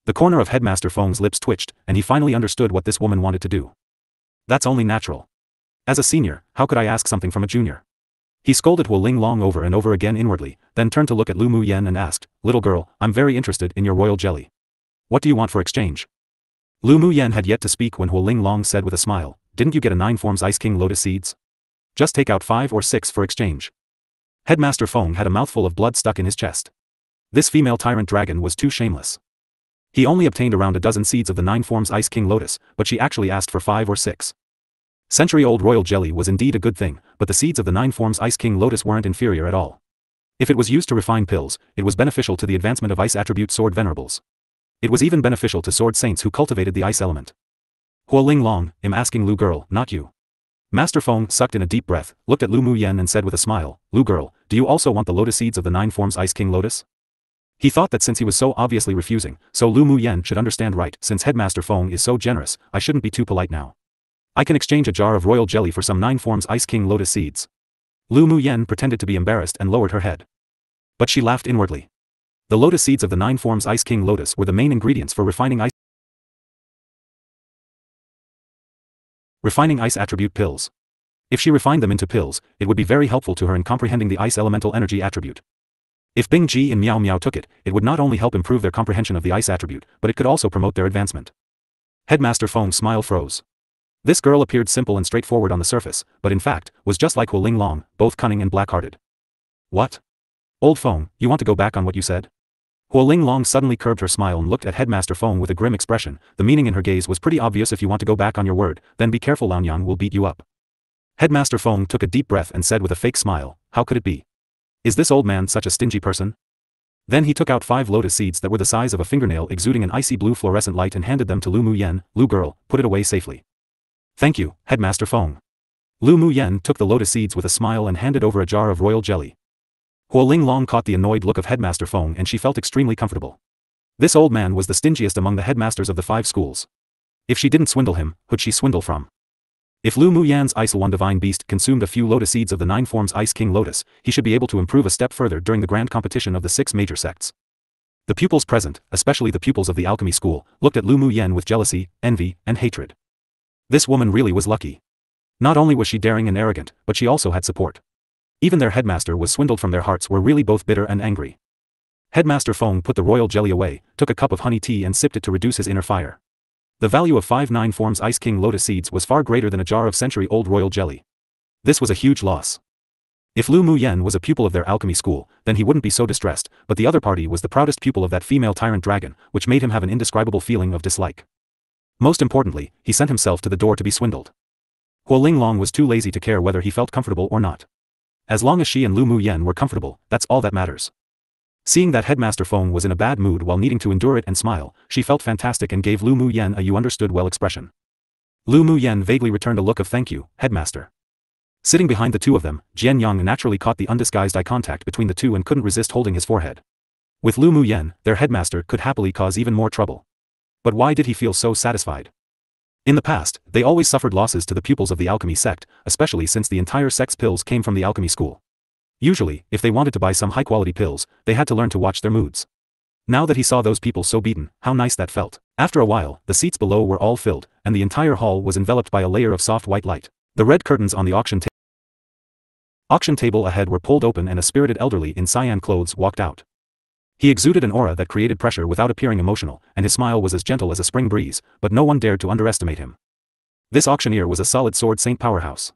S1: The corner of Headmaster Feng's lips twitched, and he finally understood what this woman wanted to do. That's only natural. As a senior, how could I ask something from a junior? He scolded Huo Linglong over and over again inwardly, then turned to look at Lu Mu Yen and asked, little girl, I'm very interested in your royal jelly. What do you want for exchange? Lu Mu Yen had yet to speak when Huo Linglong said with a smile, didn't you get a 9 forms Ice King lotus seeds? Just take out 5 or 6 for exchange. Headmaster Feng had a mouthful of blood stuck in his chest. This female tyrant dragon was too shameless. He only obtained around a dozen seeds of the 9 forms Ice King lotus, but she actually asked for 5 or 6. Century-old royal jelly was indeed a good thing, but the seeds of the 9 forms Ice King lotus weren't inferior at all. If it was used to refine pills, it was beneficial to the advancement of ice attribute sword venerables. It was even beneficial to sword saints who cultivated the ice element. Huo Linglong, I'm asking Lu girl, not you. Master Feng sucked in a deep breath, looked at Lu Mu Yen and said with a smile, Lu girl, do you also want the lotus seeds of the 9 forms Ice King lotus? He thought that since he was so obviously refusing, so Lu Mu Yen should understand right, since Headmaster Feng is so generous, I shouldn't be too polite now. I can exchange a jar of royal jelly for some 9 forms Ice King lotus seeds. Lu Mu Yen pretended to be embarrassed and lowered her head. But she laughed inwardly. The lotus seeds of the 9 forms Ice King lotus were the main ingredients for refining ice attribute pills. If she refined them into pills, it would be very helpful to her in comprehending the ice elemental energy attribute. If Bing Ji and Miao Miao took it, it would not only help improve their comprehension of the ice attribute, but it could also promote their advancement. Headmaster Feng's smile froze. This girl appeared simple and straightforward on the surface, but in fact, was just like Huo Linglong, both cunning and black-hearted. What? Old Feng, you want to go back on what you said? Huo Linglong suddenly curbed her smile and looked at Headmaster Feng with a grim expression. The meaning in her gaze was pretty obvious. If you want to go back on your word, then be careful, Laonyang will beat you up. Headmaster Feng took a deep breath and said with a fake smile, how could it be? Is this old man such a stingy person? Then he took out 5 lotus seeds that were the size of a fingernail exuding an icy blue fluorescent light and handed them to Lu Muyen. Lu girl, put it away safely. Thank you, Headmaster Feng. Lu Muyen took the lotus seeds with a smile and handed over a jar of royal jelly. Huo Linglong caught the annoyed look of Headmaster Feng and she felt extremely comfortable. This old man was the stingiest among the headmasters of the 5 schools. If she didn't swindle him, who'd she swindle from? If Lu Muyan's Ice One Divine Beast consumed a few lotus seeds of the 9 forms Ice King Lotus, he should be able to improve a step further during the grand competition of the 6 major sects. The pupils present, especially the pupils of the alchemy school, looked at Lu Muyen with jealousy, envy, and hatred. This woman really was lucky. Not only was she daring and arrogant, but she also had support. Even their headmaster was swindled from their hearts were really both bitter and angry. Headmaster Feng put the royal jelly away, took a cup of honey tea and sipped it to reduce his inner fire. The value of 5 9 forms Ice King Lotus seeds was far greater than a jar of century-old royal jelly. This was a huge loss. If Lu Muyen was a pupil of their alchemy school, then he wouldn't be so distressed, but the other party was the proudest pupil of that female tyrant dragon, which made him have an indescribable feeling of dislike. Most importantly, he sent himself to the door to be swindled. Huo Linglong was too lazy to care whether he felt comfortable or not. As long as she and Lu Muyen were comfortable, that's all that matters. Seeing that Headmaster Feng was in a bad mood while needing to endure it and smile, she felt fantastic and gave Lu Muyen a "you understood well" expression. Lu Muyen vaguely returned a look of "thank you, Headmaster." Sitting behind the two of them, Jian Yang naturally caught the undisguised eye contact between the two and couldn't resist holding his forehead. With Lu Muyen, their headmaster could happily cause even more trouble. But why did he feel so satisfied? In the past, they always suffered losses to the pupils of the alchemy sect, especially since the entire sect's pills came from the alchemy school. Usually, if they wanted to buy some high-quality pills, they had to learn to watch their moods. Now that he saw those people so beaten, how nice that felt. After a while, the seats below were all filled, and the entire hall was enveloped by a layer of soft white light. The red curtains on the auction table ahead were pulled open and a spirited elderly in cyan clothes walked out. He exuded an aura that created pressure without appearing emotional, and his smile was as gentle as a spring breeze, but no one dared to underestimate him. This auctioneer was a solid sword saint powerhouse.